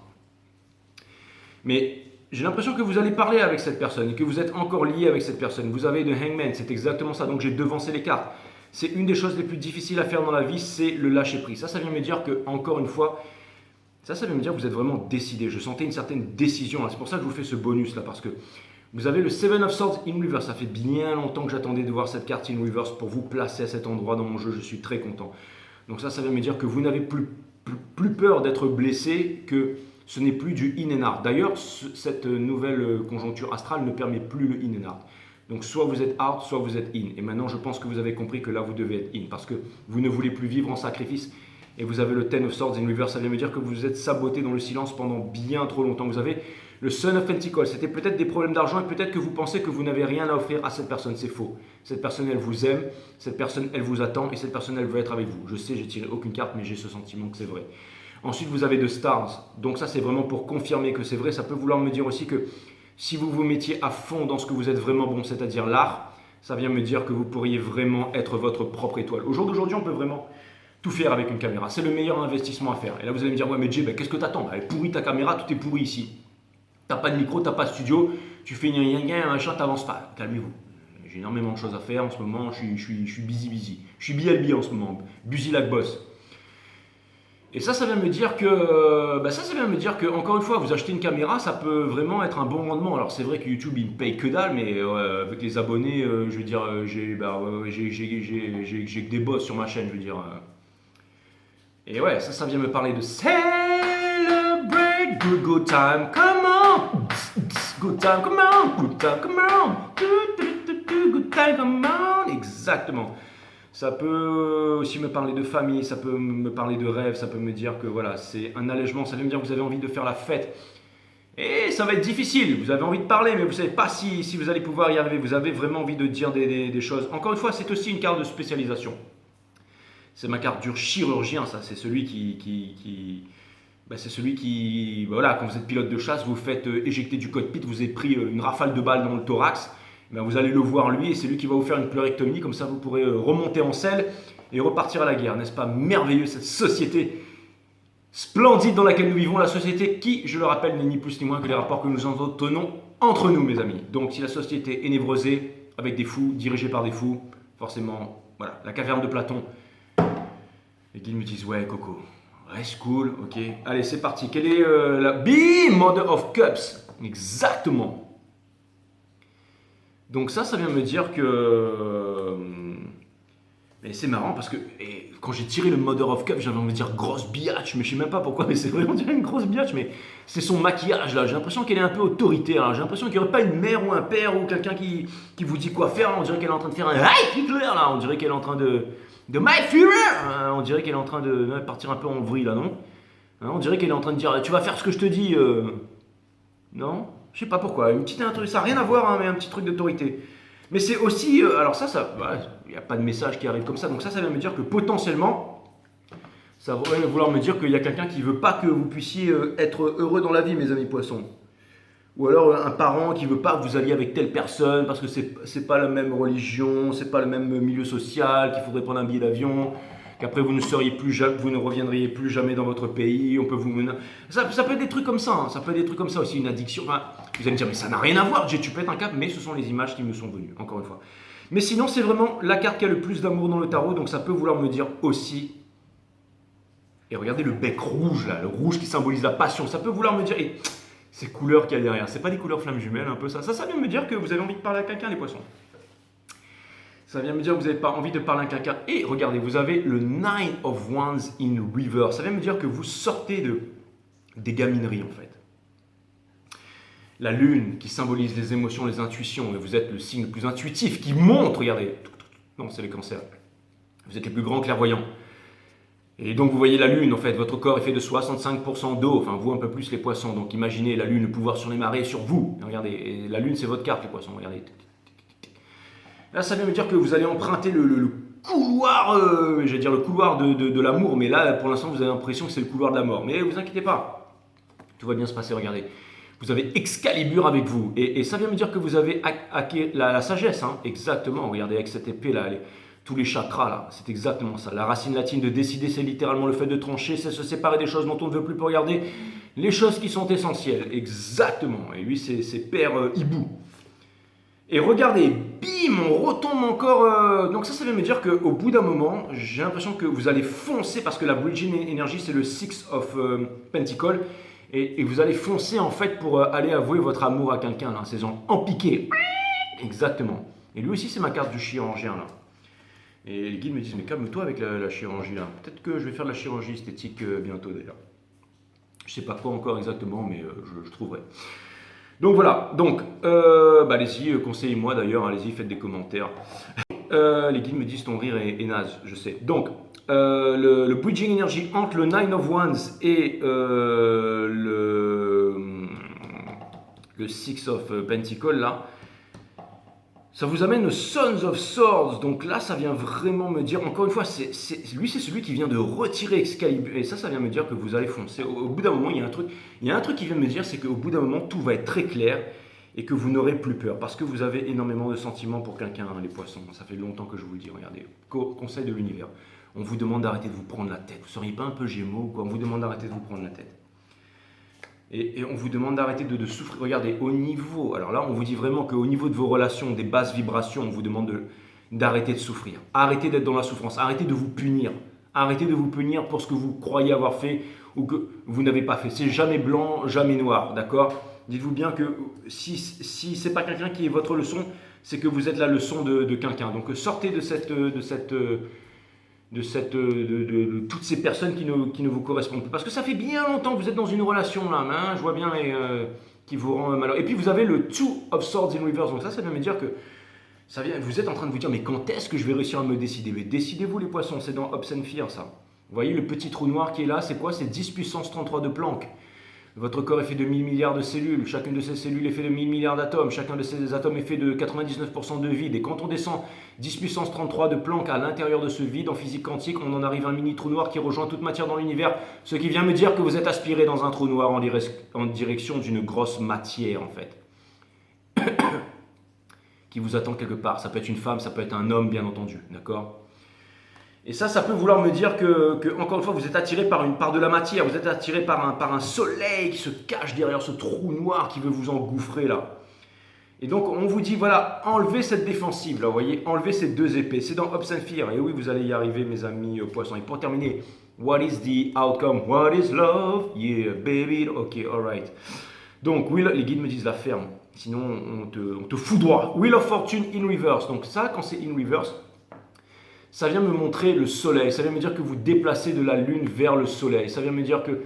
Mais j'ai l'impression que vous allez parler avec cette personne et que vous êtes encore lié avec cette personne. Vous avez le Hangman, c'est exactement ça, donc j'ai devancé les cartes. C'est une des choses les plus difficiles à faire dans la vie, c'est le lâcher prise. Ça vient me dire que, encore une fois, ça veut me dire que vous êtes vraiment décidé. Je sentais une certaine décision. C'est pour ça que je vous fais ce bonus là, parce que vous avez le Seven of Swords in reverse. Ça fait bien longtemps que j'attendais de voir cette carte in reverse pour vous placer à cet endroit dans mon jeu. Je suis très content. Donc ça veut me dire que vous n'avez plus peur d'être blessé, que ce n'est plus du in and out. D'ailleurs, cette nouvelle conjoncture astrale ne permet plus le in and out. Donc soit vous êtes out, soit vous êtes in. Et maintenant, je pense que vous avez compris que là, vous devez être in, parce que vous ne voulez plus vivre en sacrifice. Et vous avez le Ten of Swords in reverse, ça vient me dire que vous êtes saboté dans le silence pendant bien trop longtemps. Vous avez le Son of Pentacles, c'était peut-être des problèmes d'argent et peut-être que vous pensez que vous n'avez rien à offrir à cette personne, c'est faux. Cette personne, elle vous aime, cette personne, elle vous attend et cette personne, elle veut être avec vous. Je sais, j'ai tiré aucune carte, mais j'ai ce sentiment que c'est vrai. Ensuite, vous avez The Stars, donc ça c'est vraiment pour confirmer que c'est vrai. Ça peut vouloir me dire aussi que si vous vous mettiez à fond dans ce que vous êtes vraiment bon, c'est-à-dire l'art, ça vient me dire que vous pourriez vraiment être votre propre étoile. Au jour d'aujourd'hui, on peut vraiment tout faire avec une caméra. C'est le meilleur investissement à faire. Et là, vous allez me dire, ouais, mais Jay, qu'est-ce que t'attends? Elle est pourrie ta caméra, tout est pourri ici. T'as pas de micro, t'as pas de studio, tu fais un machin, t'avances pas. Calmez-vous. J'ai énormément de choses à faire en ce moment, je suis busy. Je suis BLB en ce moment, busy like boss. Et ça vient me dire que, encore une fois, vous achetez une caméra, ça peut vraiment être un bon rendement. Alors c'est vrai que YouTube, il me paye que dalle, mais avec les abonnés, je veux dire, j'ai que des boss sur ma chaîne, je veux dire. Et ouais, ça vient me parler de celebrate, good time, come on, good time, come on, good time, come on, good time, come on, exactement. Ça peut aussi me parler de famille, ça peut me parler de rêve, ça peut me dire que voilà, c'est un allègement, ça veut me dire que vous avez envie de faire la fête. Et ça va être difficile, vous avez envie de parler, mais vous ne savez pas si vous allez pouvoir y arriver, vous avez vraiment envie de dire des choses. Encore une fois, c'est aussi une carte de spécialisation. C'est ma carte du chirurgien, ça. C'est celui qui bah, c'est celui qui, bah, voilà, quand vous êtes pilote de chasse, vous faites éjecter du cockpit, vous avez pris une rafale de balles dans le thorax, bah, vous allez le voir lui et c'est lui qui va vous faire une pleurectomie, comme ça vous pourrez remonter en selle et repartir à la guerre. N'est-ce pas merveilleux cette société splendide dans laquelle nous vivons, la société qui, je le rappelle, n'est ni plus ni moins que les rapports que nous entretenons entre nous, mes amis. Donc si la société est névrosée, avec des fous, dirigée par des fous, forcément, voilà, la caverne de Platon. Les guides me disent, ouais, Coco, reste cool, ok. Allez, c'est parti. Quelle est la... Bim, Mother of Cups. Exactement. Donc ça vient me dire que... Mais c'est marrant parce que quand j'ai tiré le Mother of Cups, j'avais envie de dire grosse biatch, mais je sais même pas pourquoi, mais c'est vrai, on dirait une grosse biatch, mais c'est son maquillage là. J'ai l'impression qu'elle est un peu autoritaire. J'ai l'impression qu'il n'y aurait pas une mère ou un père ou quelqu'un qui vous dit quoi faire. On dirait qu'elle est en train de faire un Heil Hitler là. On dirait qu'elle est en train de My Führer. On dirait qu'elle est en train de partir un peu en vrille là, non? On dirait qu'elle est en train de dire tu vas faire ce que je te dis. Non? Je sais pas pourquoi. Une petite introduction, ça n'a rien à voir, hein, mais un petit truc d'autorité. Mais c'est aussi, alors ça, il n'y a pas de message qui arrive comme ça, donc ça vient me dire que potentiellement, ça va vouloir me dire qu'il y a quelqu'un qui ne veut pas que vous puissiez être heureux dans la vie, mes amis poissons. Ou alors un parent qui ne veut pas que vous alliez avec telle personne parce que c'est pas la même religion, c'est pas le même milieu social, qu'il faudrait prendre un billet d'avion, qu'après vous ne reviendriez plus jamais dans votre pays, on peut vous mener... Ça peut être des trucs comme ça, hein. Ça peut être des trucs comme ça aussi, une addiction. Enfin, vous allez me dire, mais ça n'a rien à voir, tu peux être un cap, mais ce sont les images qui me sont venues, encore une fois. Mais sinon, c'est vraiment la carte qui a le plus d'amour dans le tarot, donc ça peut vouloir me dire aussi... Et regardez le bec rouge, là, le rouge qui symbolise la passion, ça peut vouloir me dire... Et ces couleurs qu'il y a derrière, c'est pas des couleurs flammes jumelles, un peu ça. Ça vient me dire que vous avez envie de parler à quelqu'un, les poissons. Ça vient me dire que vous n'avez pas envie de parler à quelqu'un. Et regardez, vous avez le Nine of Wands in Reverse. Ça vient me dire que vous sortez des gamineries, en fait. La lune qui symbolise les émotions, les intuitions. Et vous êtes le signe le plus intuitif qui montre, regardez. Non, c'est les cancers. Vous êtes les plus grands clairvoyants. Et donc vous voyez la lune, en fait, votre corps est fait de 65% d'eau, enfin vous un peu plus les poissons. Donc imaginez la lune, le pouvoir sur les marées, sur vous. Et regardez, et la lune c'est votre carte les poissons, regardez. Là ça vient me dire que vous allez emprunter le couloir, j'allais dire le couloir de l'amour, mais là pour l'instant vous avez l'impression que c'est le couloir de la mort. Mais vous inquiétez pas, tout va bien se passer, regardez. Vous avez Excalibur avec vous, et ça vient me dire que vous avez hacké la sagesse, hein. Exactement, regardez avec cette épée là, tous les chakras là, c'est exactement ça. La racine latine de décider, c'est littéralement le fait de trancher, c'est se séparer des choses dont on ne veut plus pour regarder les choses qui sont essentielles. Exactement. Et lui, c'est Père Hibou. Et regardez, bim, on retombe encore. Donc ça vient me dire qu'au bout d'un moment, j'ai l'impression que vous allez foncer parce que la Bridging Energy, c'est le Six of Pentacles. Et vous allez foncer en fait pour aller avouer votre amour à quelqu'un, là, ces gens en piqué. Exactement. Et lui aussi, c'est ma carte du chirurgien là. Et les guides me disent, mais calme-toi avec la chirurgie là. Peut-être que je vais faire de la chirurgie esthétique bientôt d'ailleurs. Je sais pas quoi encore exactement, mais je trouverai. Donc voilà, donc allez-y, conseillez-moi d'ailleurs, allez-y, faites des commentaires. Les guides me disent, ton rire est naze, je sais. Donc, le Bridging Energy entre le Nine of Wands et le Six of Pentacles là, ça vous amène le Sons of Swords. Donc là, ça vient vraiment me dire, encore une fois, lui, c'est celui qui vient de retirer Excalibur. Et ça vient me dire que vous allez foncer. Au bout d'un moment, il y a un truc qui vient me dire, c'est qu'au bout d'un moment, tout va être très clair et que vous n'aurez plus peur. Parce que vous avez énormément de sentiments pour quelqu'un, hein, les poissons. Ça fait longtemps que je vous le dis, regardez. Conseil de l'univers. On vous demande d'arrêter de vous prendre la tête. Vous ne seriez pas un peu gémeaux ou quoi? On vous demande d'arrêter de vous prendre la tête. Et on vous demande d'arrêter de souffrir. Regardez, au niveau, alors là, on vous dit vraiment qu'au niveau de vos relations, des basses vibrations, on vous demande d'arrêter de souffrir. Arrêtez d'être dans la souffrance. Arrêtez de vous punir. Arrêtez de vous punir pour ce que vous croyez avoir fait ou que vous n'avez pas fait. C'est jamais blanc, jamais noir, d'accord? Dites-vous bien que si ce n'est pas quelqu'un qui est votre leçon, c'est que vous êtes la leçon de quelqu'un. Donc sortez de toutes ces personnes qui ne vous correspondent plus. Parce que ça fait bien longtemps que vous êtes dans une relation là, hein, je vois bien, qui vous rend malheureux. Et puis vous avez le Two of Swords in Reverse. Donc ça vient me dire que vous êtes en train de vous dire, mais quand est-ce que je vais réussir à me décider? Mais décidez-vous les poissons, c'est dans Hopes and Fear ça. Vous voyez le petit trou noir qui est là, c'est quoi? C'est 10 puissance 33 de Planck. Votre corps est fait de 1000 milliards de cellules. Chacune de ces cellules est fait de 1000 milliards d'atomes. Chacun de ces atomes est fait de 99% de vide. Et quand on descend 10 puissance 33 de Planck à l'intérieur de ce vide en physique quantique, on en arrive à un mini trou noir qui rejoint toute matière dans l'univers. Ce qui vient me dire que vous êtes aspiré dans un trou noir en direction d'une grosse matière en fait. Qui vous attend quelque part. Ça peut être une femme, ça peut être un homme bien entendu. D'accord ? Et ça peut vouloir me dire que, encore une fois, vous êtes attiré par une part de la matière, vous êtes attiré par un soleil qui se cache derrière ce trou noir qui veut vous engouffrer là. Et donc on vous dit, voilà, enlevez cette défensive là, vous voyez, enlevez ces deux épées. C'est dans Hopes and Fear. Et oui, vous allez y arriver mes amis poissons. Et pour terminer, what is the outcome? What is love? Yeah, baby. Ok, alright. Donc, les guides me disent la ferme, sinon on te foudroie. Wheel of Fortune in reverse. Donc ça, quand c'est in reverse, ça vient me montrer le soleil, ça vient me dire que vous déplacez de la lune vers le soleil, ça vient me dire que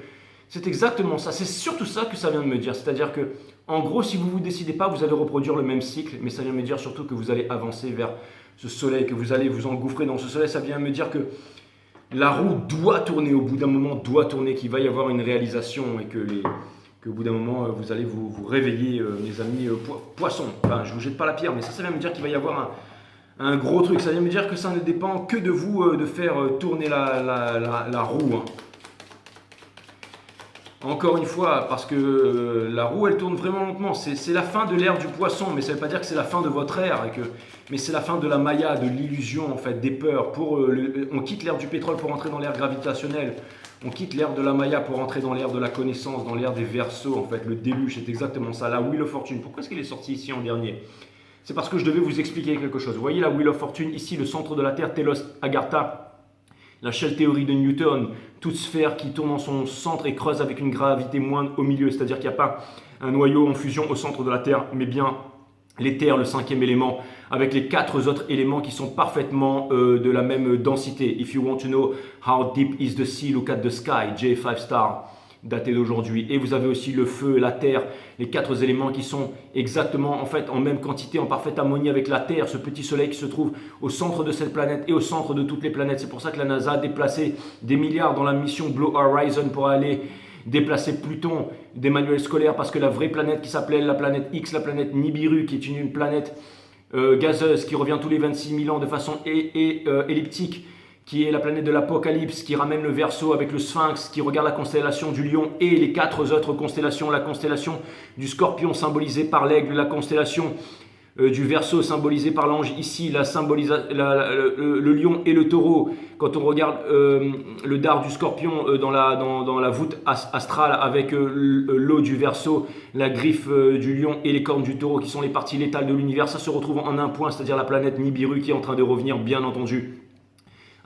c'est exactement ça, c'est surtout ça que ça vient de me dire, c'est-à-dire que en gros si vous ne vous décidez pas, vous allez reproduire le même cycle, mais ça vient me dire surtout que vous allez avancer vers ce soleil, que vous allez vous engouffrer dans ce soleil, ça vient me dire que la roue doit tourner, au bout d'un moment doit tourner, qu'il va y avoir une réalisation et qu'au bout d'un moment vous allez vous réveiller, mes amis poissons, enfin je ne vous jette pas la pierre, mais ça vient me dire qu'il va y avoir un gros truc, ça vient me dire que ça ne dépend que de vous de faire tourner la roue. Hein. Encore une fois, parce que la roue elle tourne vraiment lentement, c'est la fin de l'ère du poisson, mais ça ne veut pas dire que c'est la fin de votre ère, mais c'est la fin de la maya, de l'illusion en fait, des peurs. On quitte l'ère du pétrole pour entrer dans l'ère gravitationnelle, on quitte l'ère de la maya pour entrer dans l'ère de la connaissance, dans l'ère des Verseaux en fait, le déluge, c'est exactement ça, la Wheel of Fortune. Pourquoi est-ce qu'il est sorti ici en dernier ? C'est parce que je devais vous expliquer quelque chose. Vous voyez la Wheel of Fortune, ici le centre de la Terre, Telos Agartha, la Shell théorie de Newton, toute sphère qui tourne en son centre et creuse avec une gravité moindre au milieu. C'est-à-dire qu'il n'y a pas un noyau en fusion au centre de la Terre, mais bien l'éther, le cinquième élément, avec les quatre autres éléments qui sont parfaitement de la même densité. If you want to know how deep is the sea, look at the sky, J5 star. Daté d'aujourd'hui. Et vous avez aussi le feu, la terre, les quatre éléments qui sont exactement en fait en même quantité, en parfaite harmonie avec la Terre, ce petit soleil qui se trouve au centre de cette planète et au centre de toutes les planètes. C'est pour ça que la NASA a déplacé des milliards dans la mission Blue Horizon pour aller déplacer Pluton des manuels scolaires, parce que la vraie planète qui s'appelait la planète X, la planète Nibiru, qui est une planète gazeuse qui revient tous les 26 000 ans de façon elliptique, qui est la planète de l'Apocalypse, qui ramène le Verseau avec le Sphinx, qui regarde la constellation du Lion et les quatre autres constellations, la constellation du Scorpion symbolisée par l'aigle, la constellation du Verseau symbolisée par l'ange ici, le Lion et le Taureau. Quand on regarde le dard du Scorpion dans la voûte astrale avec l'eau du Verseau, la griffe du Lion et les cornes du Taureau qui sont les parties létales de l'univers, ça se retrouve en un point, c'est-à-dire la planète Nibiru qui est en train de revenir bien entendu,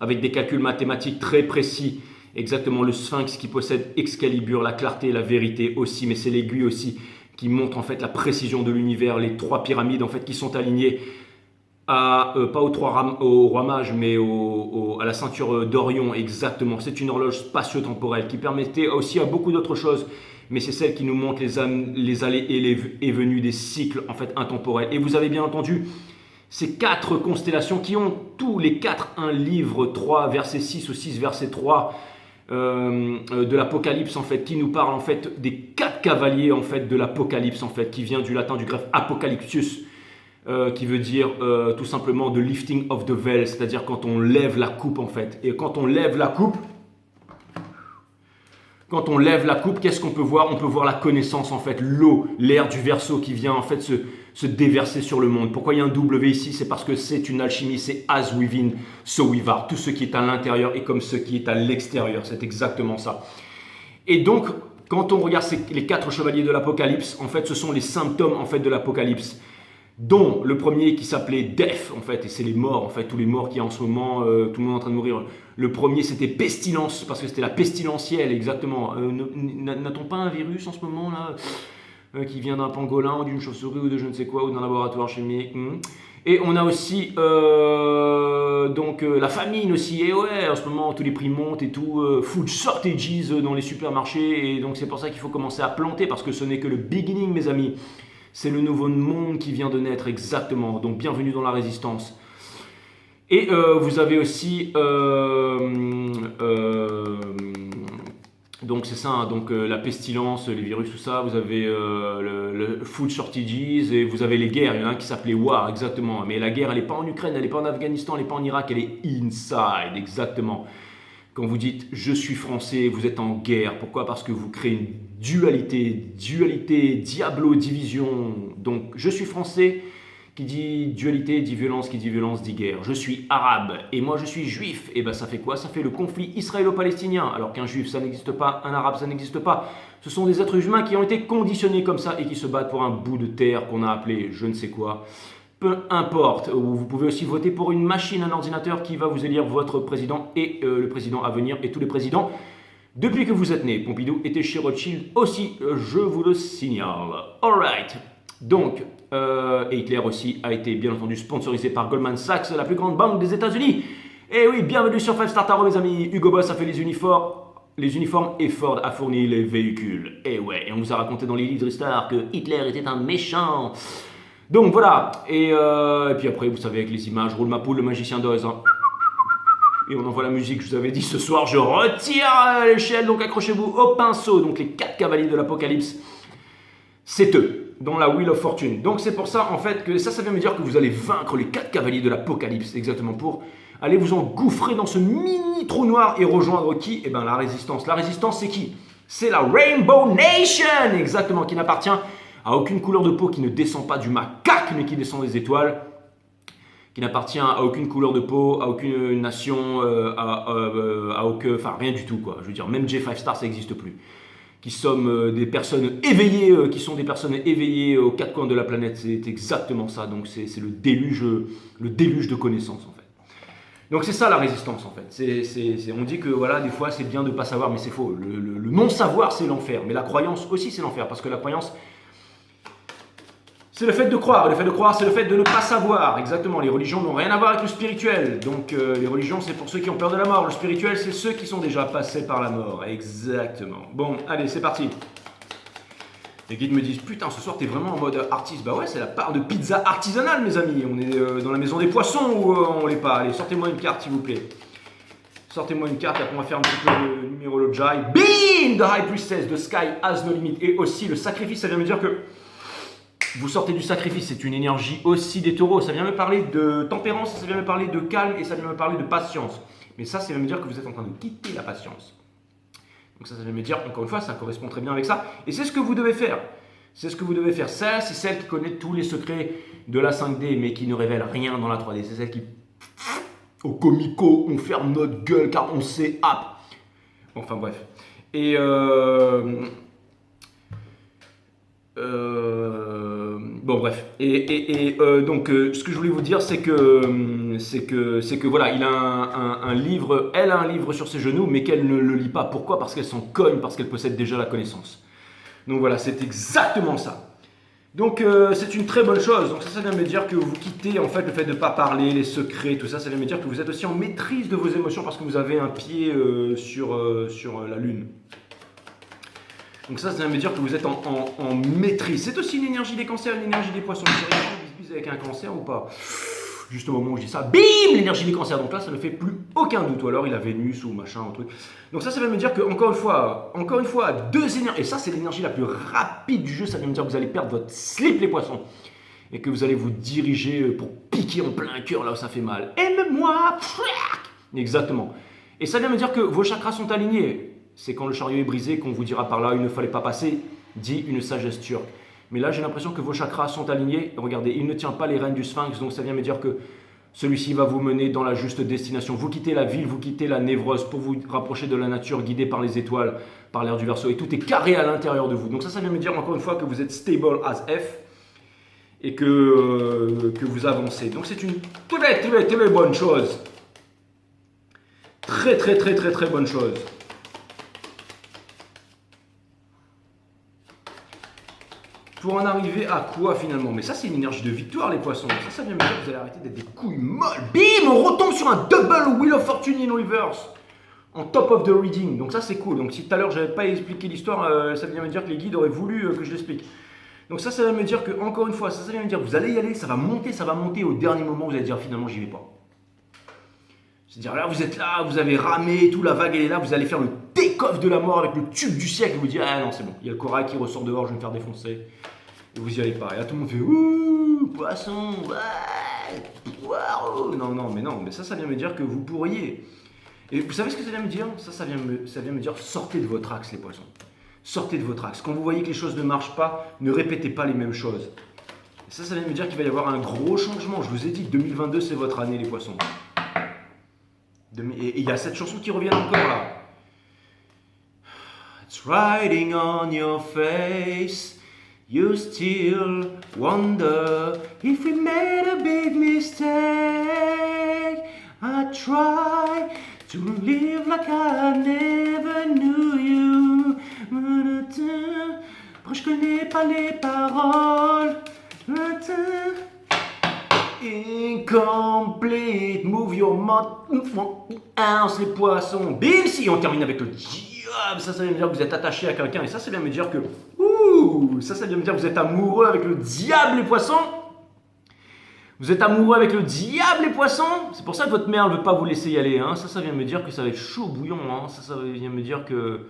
avec des calculs mathématiques très précis, exactement le Sphinx qui possède Excalibur, la clarté, la vérité aussi, mais c'est l'aiguille aussi qui montre en fait la précision de l'univers, les trois pyramides en fait qui sont alignées pas au roi mage, mais à la ceinture d'Orion, exactement. C'est une horloge spatio-temporelle qui permettait aussi à beaucoup d'autres choses, mais c'est celle qui nous montre les allées et venues des cycles en fait intemporels. Et vous avez bien entendu ces quatre constellations qui ont tous les quatre un livre 3 verset 6 ou 6 verset 3 de l'Apocalypse en fait, qui nous parle en fait des quatre cavaliers en fait de l'Apocalypse en fait, qui vient du latin du grec apocalyptus, qui veut dire tout simplement the lifting of the veil, c'est-à-dire quand on lève la coupe en fait. Et quand on lève la coupe, qu'est-ce qu'on peut voir? On peut voir la connaissance en fait, l'eau, l'air du Verseau qui vient en fait se déverser sur le monde. Pourquoi il y a un W ici? C'est parce que c'est une alchimie, c'est as within, so without. Tout ce qui est à l'intérieur est comme ce qui est à l'extérieur, c'est exactement ça. Et donc, quand on regarde les quatre chevaliers de l'Apocalypse, en fait, ce sont les symptômes en fait de l'Apocalypse, dont le premier qui s'appelait Death, en fait, et c'est les morts, en fait, tous les morts qui en ce moment, tout le monde est en train de mourir. Le premier, c'était Pestilence, parce que c'était la pestilentielle, exactement. N'a-t-on pas un virus en ce moment, là, qui vient d'un pangolin, ou d'une chauve-souris, ou de je ne sais quoi, ou d'un laboratoire chimique. Et on a aussi, la famine aussi, et ouais, en ce moment, tous les prix montent et tout, food shortages dans les supermarchés, et donc c'est pour ça qu'il faut commencer à planter, parce que ce n'est que le beginning, mes amis. C'est le nouveau monde qui vient de naître, exactement. Donc, bienvenue dans la résistance. Et vous avez aussi Donc c'est ça, hein. Donc la pestilence, les virus, tout ça, vous avez le food shortages et vous avez les guerres. Il y en a un qui s'appelait War, exactement. Mais la guerre, elle n'est pas en Ukraine, elle n'est pas en Afghanistan, elle n'est pas en Irak, elle est inside, exactement. Quand vous dites je suis français, vous êtes en guerre. Pourquoi? Parce que vous créez une dualité, diablo, division. Donc je suis français. Qui dit dualité dit violence dit guerre. Je suis arabe et moi je suis juif. Et ben ça fait quoi? Ça fait le conflit israélo-palestinien. Alors qu'un juif ça n'existe pas, un arabe ça n'existe pas. Ce sont des êtres humains qui ont été conditionnés comme ça et qui se battent pour un bout de terre qu'on a appelé je ne sais quoi. Peu importe. Vous pouvez aussi voter pour une machine, un ordinateur qui va vous élire votre président et le président à venir et tous les présidents. Depuis que vous êtes né, Pompidou était chez Rothschild aussi, je vous le signale. Alright. Donc, et Hitler aussi a été bien entendu sponsorisé par Goldman Sachs, la plus grande banque des États-Unis. Et oui, bienvenue sur Five Star Tarot, mes amis. Hugo Boss a fait les uniformes et Ford a fourni les véhicules. Et ouais, et on vous a raconté dans les livres d'histoire que Hitler était un méchant. Donc voilà, et puis après, vous savez, avec les images, roule ma poule, le magicien d'Oz. Hein. Et on envoie la musique, je vous avais dit ce soir, je retire l'échelle, donc accrochez-vous au pinceau. Donc les 4 cavaliers de l'Apocalypse, c'est eux. Dans la Wheel of Fortune. Donc c'est pour ça en fait que ça vient me dire que vous allez vaincre les 4 cavaliers de l'Apocalypse, exactement, pour aller vous engouffrer dans ce mini trou noir et rejoindre qui? Eh bien la résistance. La résistance c'est qui? C'est la Rainbow Nation, exactement, qui n'appartient à aucune couleur de peau, qui ne descend pas du macaque mais qui descend des étoiles, qui n'appartient à aucune couleur de peau, à aucune nation, à aucun, enfin rien du tout quoi. Je veux dire, même J5 Star ça n'existe plus. Qui sommes des personnes éveillées, qui sont des personnes éveillées aux 4 coins de la planète. C'est exactement ça. Donc c'est le déluge de connaissances en fait. Donc c'est ça la résistance en fait. On dit que voilà, des fois c'est bien de ne pas savoir, mais c'est faux. Le non-savoir c'est l'enfer. Mais la croyance aussi c'est l'enfer. Parce que la croyance, c'est le fait de croire. Le fait de croire, c'est le fait de ne pas savoir. Exactement. Les religions n'ont rien à voir avec le spirituel. Donc les religions, c'est pour ceux qui ont peur de la mort. Le spirituel, c'est ceux qui sont déjà passés par la mort. Exactement. Bon, allez, c'est parti. Les guides me disent, putain, ce soir, t'es vraiment en mode artiste. Bah ouais, c'est la part de pizza artisanale, mes amis. On est dans la maison des poissons ou on l'est pas? Allez, sortez-moi une carte, s'il vous plaît. Sortez-moi une carte, après on va faire un petit peu de numérologie. Bim! The High Priestess, The Sky Has No Limit. Et aussi, le sacrifice, ça vient me dire que vous sortez du sacrifice, c'est une énergie aussi des taureaux. Ça vient me parler de tempérance, ça vient me parler de calme et ça vient me parler de patience. Mais ça vient me dire que vous êtes en train de quitter la patience. Donc ça vient me dire, encore une fois, ça correspond très bien avec ça. Et c'est ce que vous devez faire. C'est ce que vous devez faire. Ça, c'est celle qui connaît tous les secrets de la 5D, mais qui ne révèle rien dans la 3D. C'est celle qui, au comico, on ferme notre gueule car on sait hop. Enfin bref. Et bon bref, donc ce que je voulais vous dire c'est que voilà, il a un livre, elle a un livre sur ses genoux mais qu'elle ne le lit pas. Pourquoi? Parce qu'elle s'en cogne, parce qu'elle possède déjà la connaissance. Donc voilà, c'est exactement ça. Donc c'est une très bonne chose. Donc ça vient me dire que vous quittez en fait le fait de ne pas parler, les secrets, tout ça. Ça vient me dire que vous êtes aussi en maîtrise de vos émotions parce que vous avez un pied sur la lune. Donc ça vient me dire que vous êtes en maîtrise. C'est aussi une énergie des cancers, une énergie des poissons. Vous seriez bisbise avec un cancer ou pas? Juste au moment où je dis ça, bim, l'énergie des cancers. Donc là, ça ne fait plus aucun doute. Ou alors il a Vénus ou machin, un truc. Donc ça vient me dire que encore une fois, 2 énergies. Et ça, c'est l'énergie la plus rapide du jeu. Ça vient me dire que vous allez perdre votre slip, les poissons. Et que vous allez vous diriger pour piquer en plein cœur là où ça fait mal. Aime-moi. Exactement. Et ça vient me dire que vos chakras sont alignés. C'est quand le chariot est brisé qu'on vous dira par là, il ne fallait pas passer, dit une sagesse turque. Mais là, j'ai l'impression que vos chakras sont alignés. Regardez, il ne tient pas les rênes du sphinx, donc ça vient me dire que celui-ci va vous mener dans la juste destination. Vous quittez la ville, vous quittez la névrose pour vous rapprocher de la nature, guidé par les étoiles, par l'air du Verseau. Et tout est carré à l'intérieur de vous. Donc ça vient me dire encore une fois que vous êtes stable as F et que vous avancez. Donc c'est une très bonne chose. Très bonne chose. Pour en arriver à quoi finalement? Mais ça c'est une énergie de victoire les poissons. Ça vient me dire que vous allez arrêter d'être des couilles molles. Bim, on retombe sur un double Wheel of Fortune in reverse. En top of the reading. Donc ça c'est cool. Donc si tout à l'heure j'avais pas expliqué l'histoire, ça vient me dire que les guides auraient voulu que je l'explique. Donc ça vient me dire que, encore une fois, ça vient me dire que vous allez y aller, ça va monter au dernier moment, vous allez dire finalement j'y vais pas. C'est-à-dire là vous êtes là, vous avez ramé, tout la vague elle est là, vous allez faire le décoffre de la mort avec le tube du siècle et vous dites ah non c'est bon, il y a le corail qui ressort dehors, je vais me faire défoncer. Et vous y allez pas. Et là tout le monde fait ouh, poisson, ouais, poireau. Non, mais ça vient me dire que vous pourriez. Et vous savez ce que ça vient me dire? Ça vient me dire sortez de votre axe les poissons. Sortez de votre axe. Quand vous voyez que les choses ne marchent pas, ne répétez pas les mêmes choses. Et ça vient me dire qu'il va y avoir un gros changement. Je vous ai dit, 2022 c'est votre année les poissons. Et il y a cette chanson qui revient encore là. It's writing on your face. You still wonder if we made a big mistake. I try to live like I never knew you. Je connais pas les paroles. Incomplete, move your mouth. Les poissons. Bim, si on termine avec le diable. Ça vient me dire que vous êtes attaché à quelqu'un. Et ça vient me dire que ça vient me dire que vous êtes amoureux avec le diable, les poissons. Vous êtes amoureux avec le diable, les poissons. C'est pour ça que votre mère ne veut pas vous laisser y aller. Hein. Ça vient me dire que ça va être chaud bouillon. Hein. Ça vient me dire que...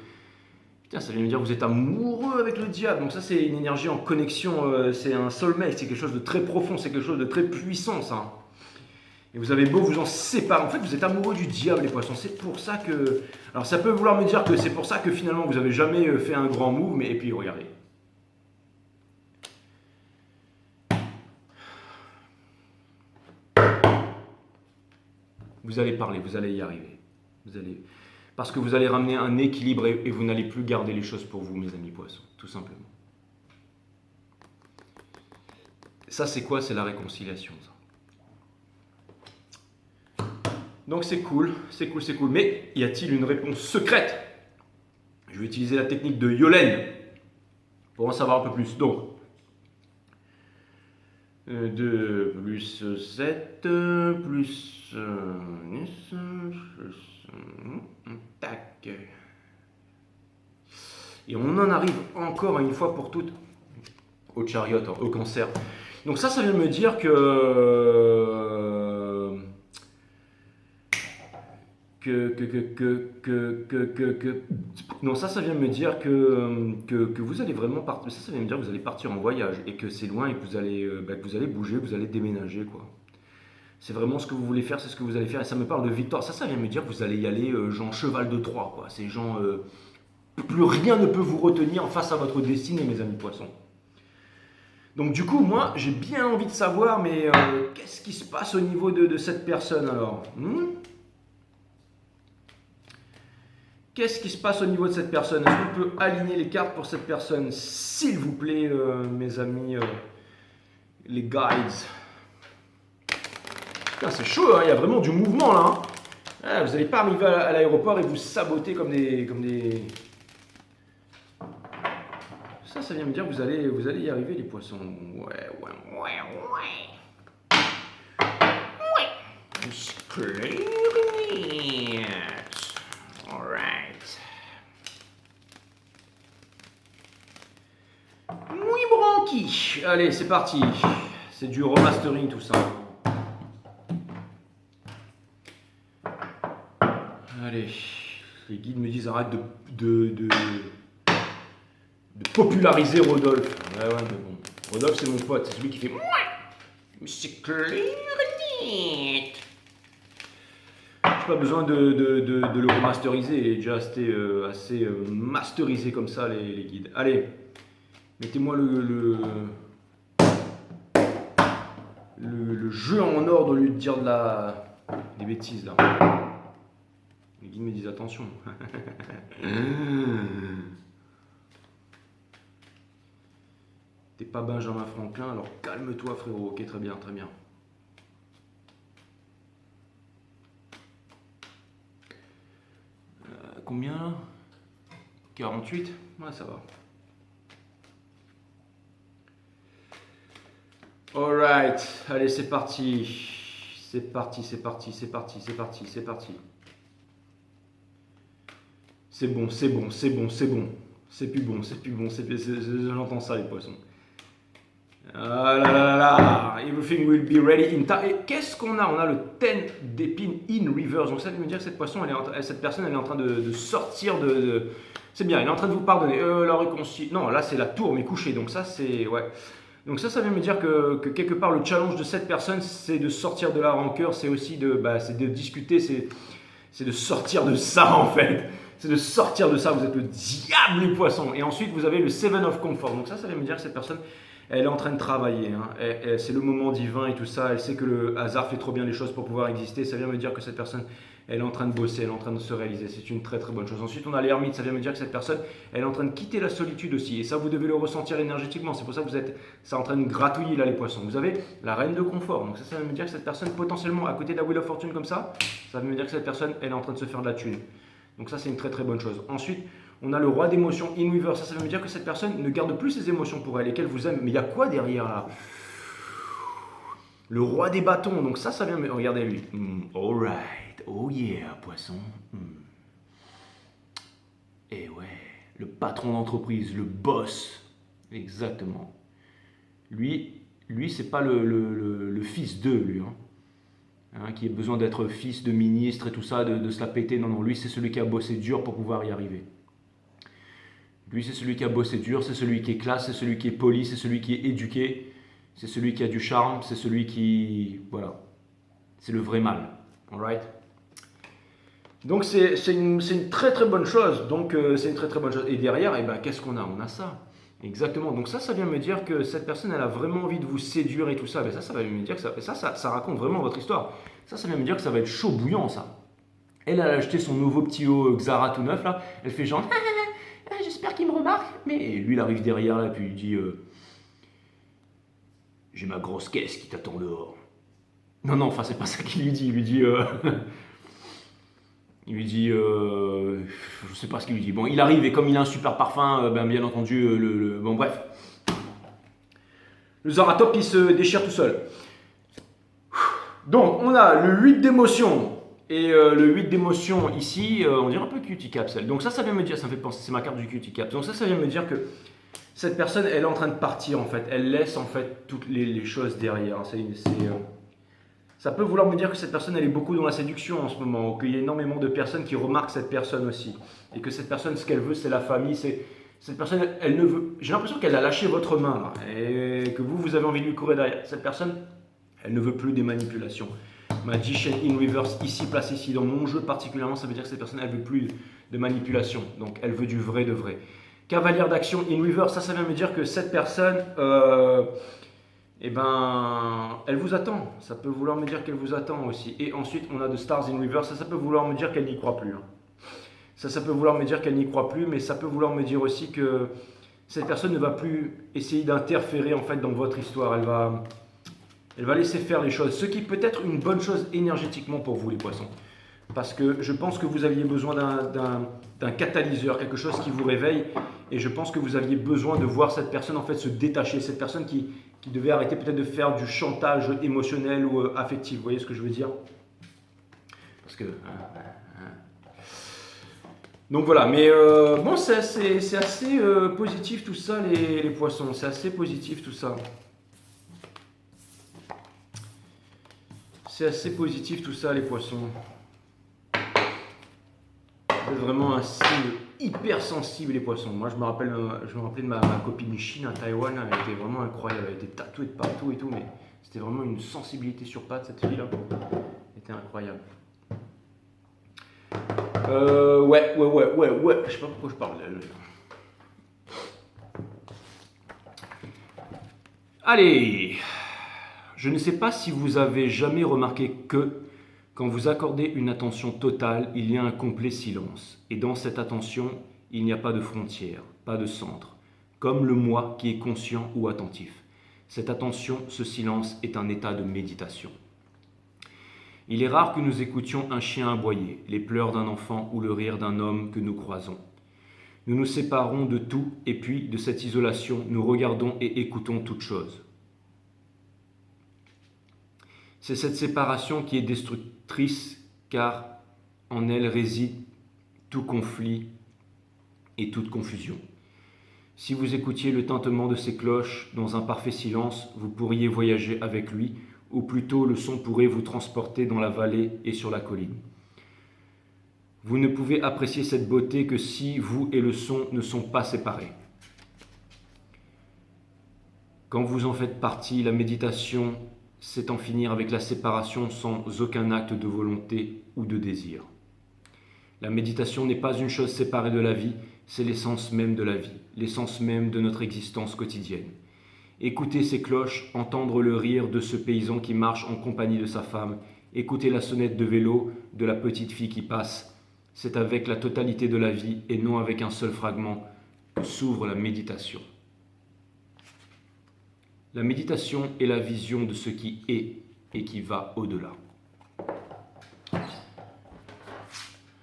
Putain, ça vient me dire que vous êtes amoureux avec le diable. Donc ça, c'est une énergie en connexion. C'est un soulmate. C'est quelque chose de très profond. C'est quelque chose de très puissant, ça. Et vous avez beau vous en séparer. En fait, vous êtes amoureux du diable, les poissons. C'est pour ça que... Alors, ça peut vouloir me dire que c'est pour ça que finalement, vous n'avez jamais fait un grand move. Mais et puis, regardez. Vous allez parler, vous allez y arriver. Parce que vous allez ramener un équilibre et vous n'allez plus garder les choses pour vous, mes amis poissons, tout simplement. Ça, c'est quoi? C'est la réconciliation, ça. Donc, c'est cool. Mais y a-t-il une réponse secrète? Je vais utiliser la technique de Yolène pour en savoir un peu plus. Donc, 2 plus 7 plus 10 tac. Et on en arrive encore une fois pour toutes au chariot, au cancer. Donc ça vient de me dire non, ça vient de me dire que vous allez vraiment partir. Ça vient de me dire que vous allez partir en voyage et que c'est loin et que vous allez bouger, vous allez déménager, quoi. C'est vraiment ce que vous voulez faire, c'est ce que vous allez faire. Et ça me parle de victoire. Ça vient de me dire que vous allez y aller, genre cheval de Troie, quoi. C'est genre plus rien ne peut vous retenir face à votre destinée, mes amis poissons. Donc du coup, moi, j'ai bien envie de savoir, mais qu'est-ce qui se passe au niveau de cette personne alors? Qu'est-ce qui se passe au niveau de cette personne? Est-ce qu'on peut aligner les cartes pour cette personne? S'il vous plaît, mes amis, les guides. Putain, c'est chaud, hein, il y a vraiment du mouvement là. Hein. Ah, vous n'allez pas arriver à l'aéroport et vous saboter comme des... Ça vient me dire que vous allez y arriver, les poissons. Ouais. Alright. Oui, Branqui. Allez, c'est parti. C'est du remastering tout ça. Allez. Les guides me disent arrête de populariser Rodolphe. Ouais, mais bon. Rodolphe, c'est mon pote. C'est celui qui fait mouais. Mais c'est clair net. J'ai pas besoin de le remasteriser, il est déjà assez masterisé comme ça, les guides. Allez, mettez-moi le jeu en ordre au lieu de dire des bêtises là. Les guides me disent attention. T'es pas Benjamin Franklin, alors calme-toi frérot. Ok, très bien, très bien. Combien? 48? Ouais, ça va. Alright, allez, c'est parti. C'est parti. C'est bon. C'est plus bon. J'entends ça, les poissons. Ah là là là là, everything will be ready in time. Et qu'est-ce qu'on a? On a le 10 d'épines in reverse. Donc ça veut me dire que cette cette personne, elle est en train de sortir de. C'est bien, elle est en train de vous pardonner. La réconciliation. Non, là c'est la tour, mais couchée. Donc ça c'est. Ouais. Donc ça vient me dire que quelque part le challenge de cette personne, c'est de sortir de la rancœur, c'est aussi c'est de discuter, c'est de sortir de ça en fait. C'est de sortir de ça, vous êtes le diable les poissons. Et ensuite vous avez le Seven of Comfort. Donc ça vient me dire que cette personne, elle est en train de travailler. Hein. C'est le moment divin et tout ça. Elle sait que le hasard fait trop bien les choses pour pouvoir exister. Ça vient me dire que cette personne, elle est en train de bosser, elle est en train de se réaliser. C'est une très très bonne chose. Ensuite, on a l'ermite. Ça vient me dire que cette personne, elle est en train de quitter la solitude aussi. Et ça, vous devez le ressentir énergétiquement. C'est pour ça que c'est en train de gratouiller là les poissons. Vous avez la reine de confort. Donc ça vient me dire que cette personne, potentiellement, à côté de la Wheel of Fortune comme ça veut me dire que cette personne, elle est en train de se faire de la thune. Donc ça, c'est une très très bonne chose. Ensuite, on a le roi d'émotions in weaver. Ça veut me dire que cette personne ne garde plus ses émotions pour elle et qu'elle vous aime. Mais il y a quoi derrière là? Le roi des bâtons. Donc ça vient me... Regardez lui. All right. Oh yeah, poisson. Et ouais, le patron d'entreprise, le boss. Exactement. Lui c'est pas le fils d'eux, lui. Qui a besoin d'être fils de ministre et tout ça, de se la péter. Non, lui, c'est celui qui a bossé dur pour pouvoir y arriver. Lui, c'est celui qui a bossé dur, c'est celui qui est classe, c'est celui qui est poli, c'est celui qui est éduqué, c'est celui qui a du charme, c'est celui qui... Voilà. C'est le vrai mal. Alright? Donc, c'est une très très bonne chose. Donc, c'est une très très bonne chose. Et derrière, qu'est-ce qu'on a? On a ça. Exactement. Donc ça vient me dire que cette personne, elle a vraiment envie de vous séduire et tout ça. Ça va me dire que ça raconte vraiment votre histoire. Ça vient me dire que ça va être chaud bouillant, ça. Elle a acheté son nouveau petit haut Xara tout neuf, là. Elle fait genre, j'espère qu'il me remarque. Mais lui, il arrive derrière, là, puis il dit, j'ai ma grosse caisse qui t'attend dehors. Non, enfin, c'est pas ça qu'il lui dit. Il lui dit, je sais pas ce qu'il lui dit. Bon, il arrive et comme il a un super parfum, bien entendu, bon bref. Le Zaratop, il se déchire tout seul. Donc, on a le 8 d'émotion. Et le 8 d'émotion ici, on dirait un peu Cutie Capsule. Donc ça vient me dire, ça me fait penser, c'est ma carte du Cutie Capsule. Donc ça vient me dire que cette personne, elle est en train de partir en fait. Elle laisse en fait toutes les choses derrière. Ça peut vouloir me dire que cette personne, elle est beaucoup dans la séduction en ce moment, qu'il y a énormément de personnes qui remarquent cette personne aussi. Et que cette personne, ce qu'elle veut, c'est la famille. Cette personne, elle ne veut... J'ai l'impression qu'elle a lâché votre main, là, et que vous avez envie de lui courir derrière. Cette personne, elle ne veut plus des manipulations. Magician in reverse, ici, placé ici, dans mon jeu particulièrement, ça veut dire que cette personne, elle ne veut plus de manipulation. Donc, elle veut du vrai de vrai. Cavalière d'action in reverse, ça vient me dire que cette personne... elle vous attend. Ça peut vouloir me dire qu'elle vous attend aussi. Et ensuite, on a de Stars in Reverse. Ça peut vouloir me dire qu'elle n'y croit plus. Ça peut vouloir me dire qu'elle n'y croit plus, mais ça peut vouloir me dire aussi que cette personne ne va plus essayer d'interférer en fait dans votre histoire. Elle va laisser faire les choses. Ce qui peut être une bonne chose énergétiquement pour vous, les poissons. Parce que je pense que vous aviez besoin d'un catalyseur, quelque chose qui vous réveille. Et je pense que vous aviez besoin de voir cette personne en fait se détacher. Cette personne qui devait arrêter peut-être de faire du chantage émotionnel ou affectif. Vous voyez ce que je veux dire? Parce que... Donc voilà, mais bon, c'est assez positif tout ça, les poissons. C'est assez positif tout ça. C'est assez positif tout ça, les poissons. Vous êtes vraiment un signe hyper sensible, les poissons. Moi, je me rappelais de ma copine Chine à Taïwan. Elle était vraiment incroyable. Elle était tatouée de partout et tout, mais c'était vraiment une sensibilité sur patte, cette fille-là. Elle était incroyable. Ouais. Je sais pas pourquoi je parle d'elle. Allez. Je ne sais pas si vous avez jamais remarqué que quand vous accordez une attention totale, il y a un complet silence. Et dans cette attention, il n'y a pas de frontière, pas de centre, comme le moi qui est conscient ou attentif. Cette attention, ce silence est un état de méditation. Il est rare que nous écoutions un chien aboyer, les pleurs d'un enfant ou le rire d'un homme que nous croisons. Nous nous séparons de tout et puis, de cette isolation, nous regardons et écoutons toute chose. C'est cette séparation qui est destructrice car en elle réside tout conflit et toute confusion. Si vous écoutiez le tintement de ces cloches dans un parfait silence, vous pourriez voyager avec lui, ou plutôt le son pourrait vous transporter dans la vallée et sur la colline. Vous ne pouvez apprécier cette beauté que si vous et le son ne sont pas séparés. Quand vous en faites partie, la méditation, c'est en finir avec la séparation sans aucun acte de volonté ou de désir. La méditation n'est pas une chose séparée de la vie, c'est l'essence même de la vie, l'essence même de notre existence quotidienne. Écoutez ces cloches, entendre le rire de ce paysan qui marche en compagnie de sa femme, écouter la sonnette de vélo de la petite fille qui passe, c'est avec la totalité de la vie et non avec un seul fragment que s'ouvre la méditation. La méditation est la vision de ce qui est et qui va au-delà.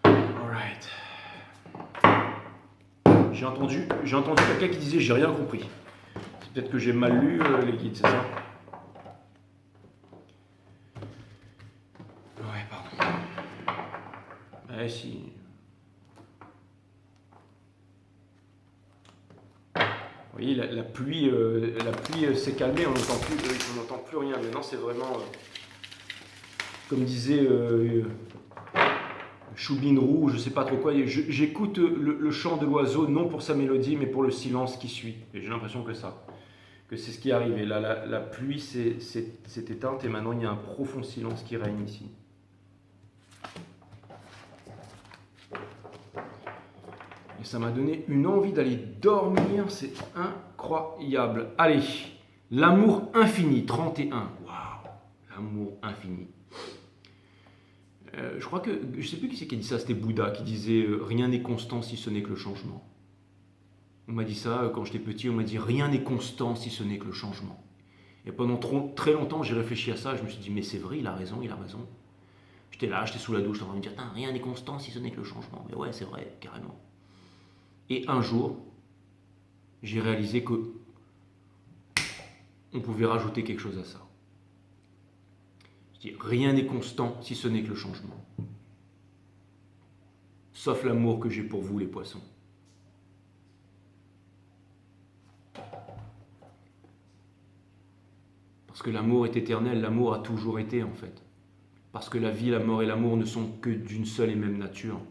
Alright. J'ai entendu quelqu'un qui disait j'ai rien compris. C'est peut-être que j'ai mal lu les guides, c'est ça? Ouais, pardon. Ouais, si. Vous voyez, la pluie s'est calmée, on n'entend plus rien. Maintenant, c'est vraiment, comme disait Choubine-Roux, je ne sais pas trop quoi, j'écoute le chant de l'oiseau, non pour sa mélodie, mais pour le silence qui suit. Et j'ai l'impression que c'est ce qui arrive. Et là, la pluie s'est éteinte et maintenant, il y a un profond silence qui règne ici. Et ça m'a donné une envie d'aller dormir, c'est incroyable. Allez, l'amour infini, 31. Waouh, l'amour infini. Je crois que, je ne sais plus qui c'est qui a dit ça, c'était Bouddha qui disait rien n'est constant si ce n'est que le changement. On m'a dit ça quand j'étais petit, on m'a dit rien n'est constant si ce n'est que le changement. Et pendant très longtemps, j'ai réfléchi à ça, je me suis dit mais c'est vrai, il a raison. J'étais là, j'étais sous la douche, j'étais en train de me dire rien n'est constant si ce n'est que le changement. Mais ouais, c'est vrai, carrément. Et un jour, j'ai réalisé que on pouvait rajouter quelque chose à ça. Je dis, rien n'est constant si ce n'est que le changement. Sauf l'amour que j'ai pour vous, les poissons. Parce que l'amour est éternel, l'amour a toujours été en fait. Parce que la vie, la mort et l'amour ne sont que d'une seule et même nature.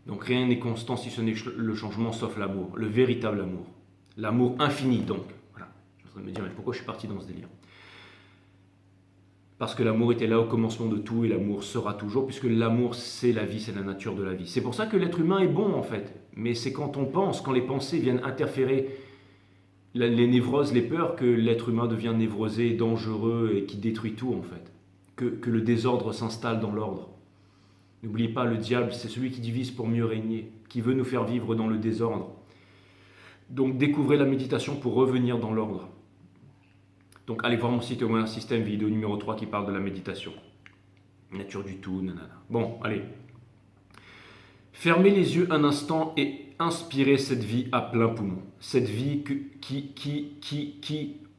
Donc rien n'est constant si ce n'est le changement, sauf l'amour, le véritable amour. L'amour infini donc. Voilà. Je suis en train de me dire, mais pourquoi je suis parti dans ce délire? Parce que l'amour était là au commencement de tout et l'amour sera toujours, puisque l'amour c'est la vie, c'est la nature de la vie. C'est pour ça que l'être humain est bon en fait. Mais c'est quand on pense, quand les pensées viennent interférer, les névroses, les peurs, que l'être humain devient névrosé, dangereux et qui détruit tout en fait. Que le désordre s'installe dans l'ordre. N'oubliez pas, le diable, c'est celui qui divise pour mieux régner, qui veut nous faire vivre dans le désordre. Donc découvrez la méditation pour revenir dans l'ordre. Donc allez voir mon site One System, vidéo numéro 3 qui parle de la méditation. Nature du tout, nanana. Bon, allez. Fermez les yeux un instant et inspirez cette vie à plein poumon. Cette vie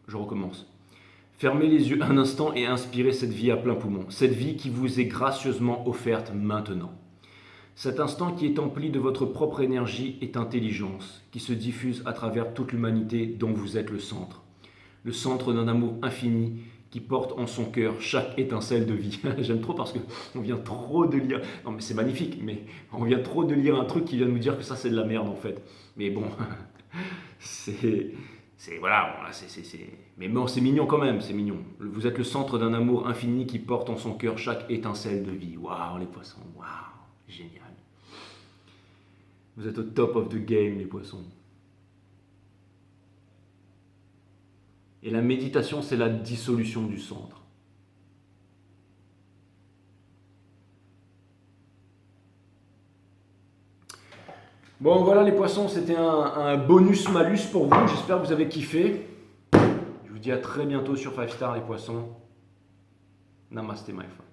je recommence. Fermez les yeux un instant et inspirez cette vie à plein poumon. Cette vie qui vous est gracieusement offerte maintenant. Cet instant qui est empli de votre propre énergie et intelligence, qui se diffuse à travers toute l'humanité dont vous êtes le centre. Le centre d'un amour infini qui porte en son cœur chaque étincelle de vie. J'aime trop parce qu'on vient trop de lire... Non mais c'est magnifique, mais on vient trop de lire un truc qui vient nous dire que ça c'est de la merde en fait. Mais bon, Mais bon, c'est mignon quand même, c'est mignon. Vous êtes le centre d'un amour infini qui porte en son cœur chaque étincelle de vie. Waouh, les poissons, waouh, génial. Vous êtes au top of the game, les poissons. Et la méditation, c'est la dissolution du centre. Bon, voilà les poissons, c'était un bonus-malus pour vous. J'espère que vous avez kiffé. Je vous dis à très bientôt sur 5 Star, les poissons. Namaste, my friend.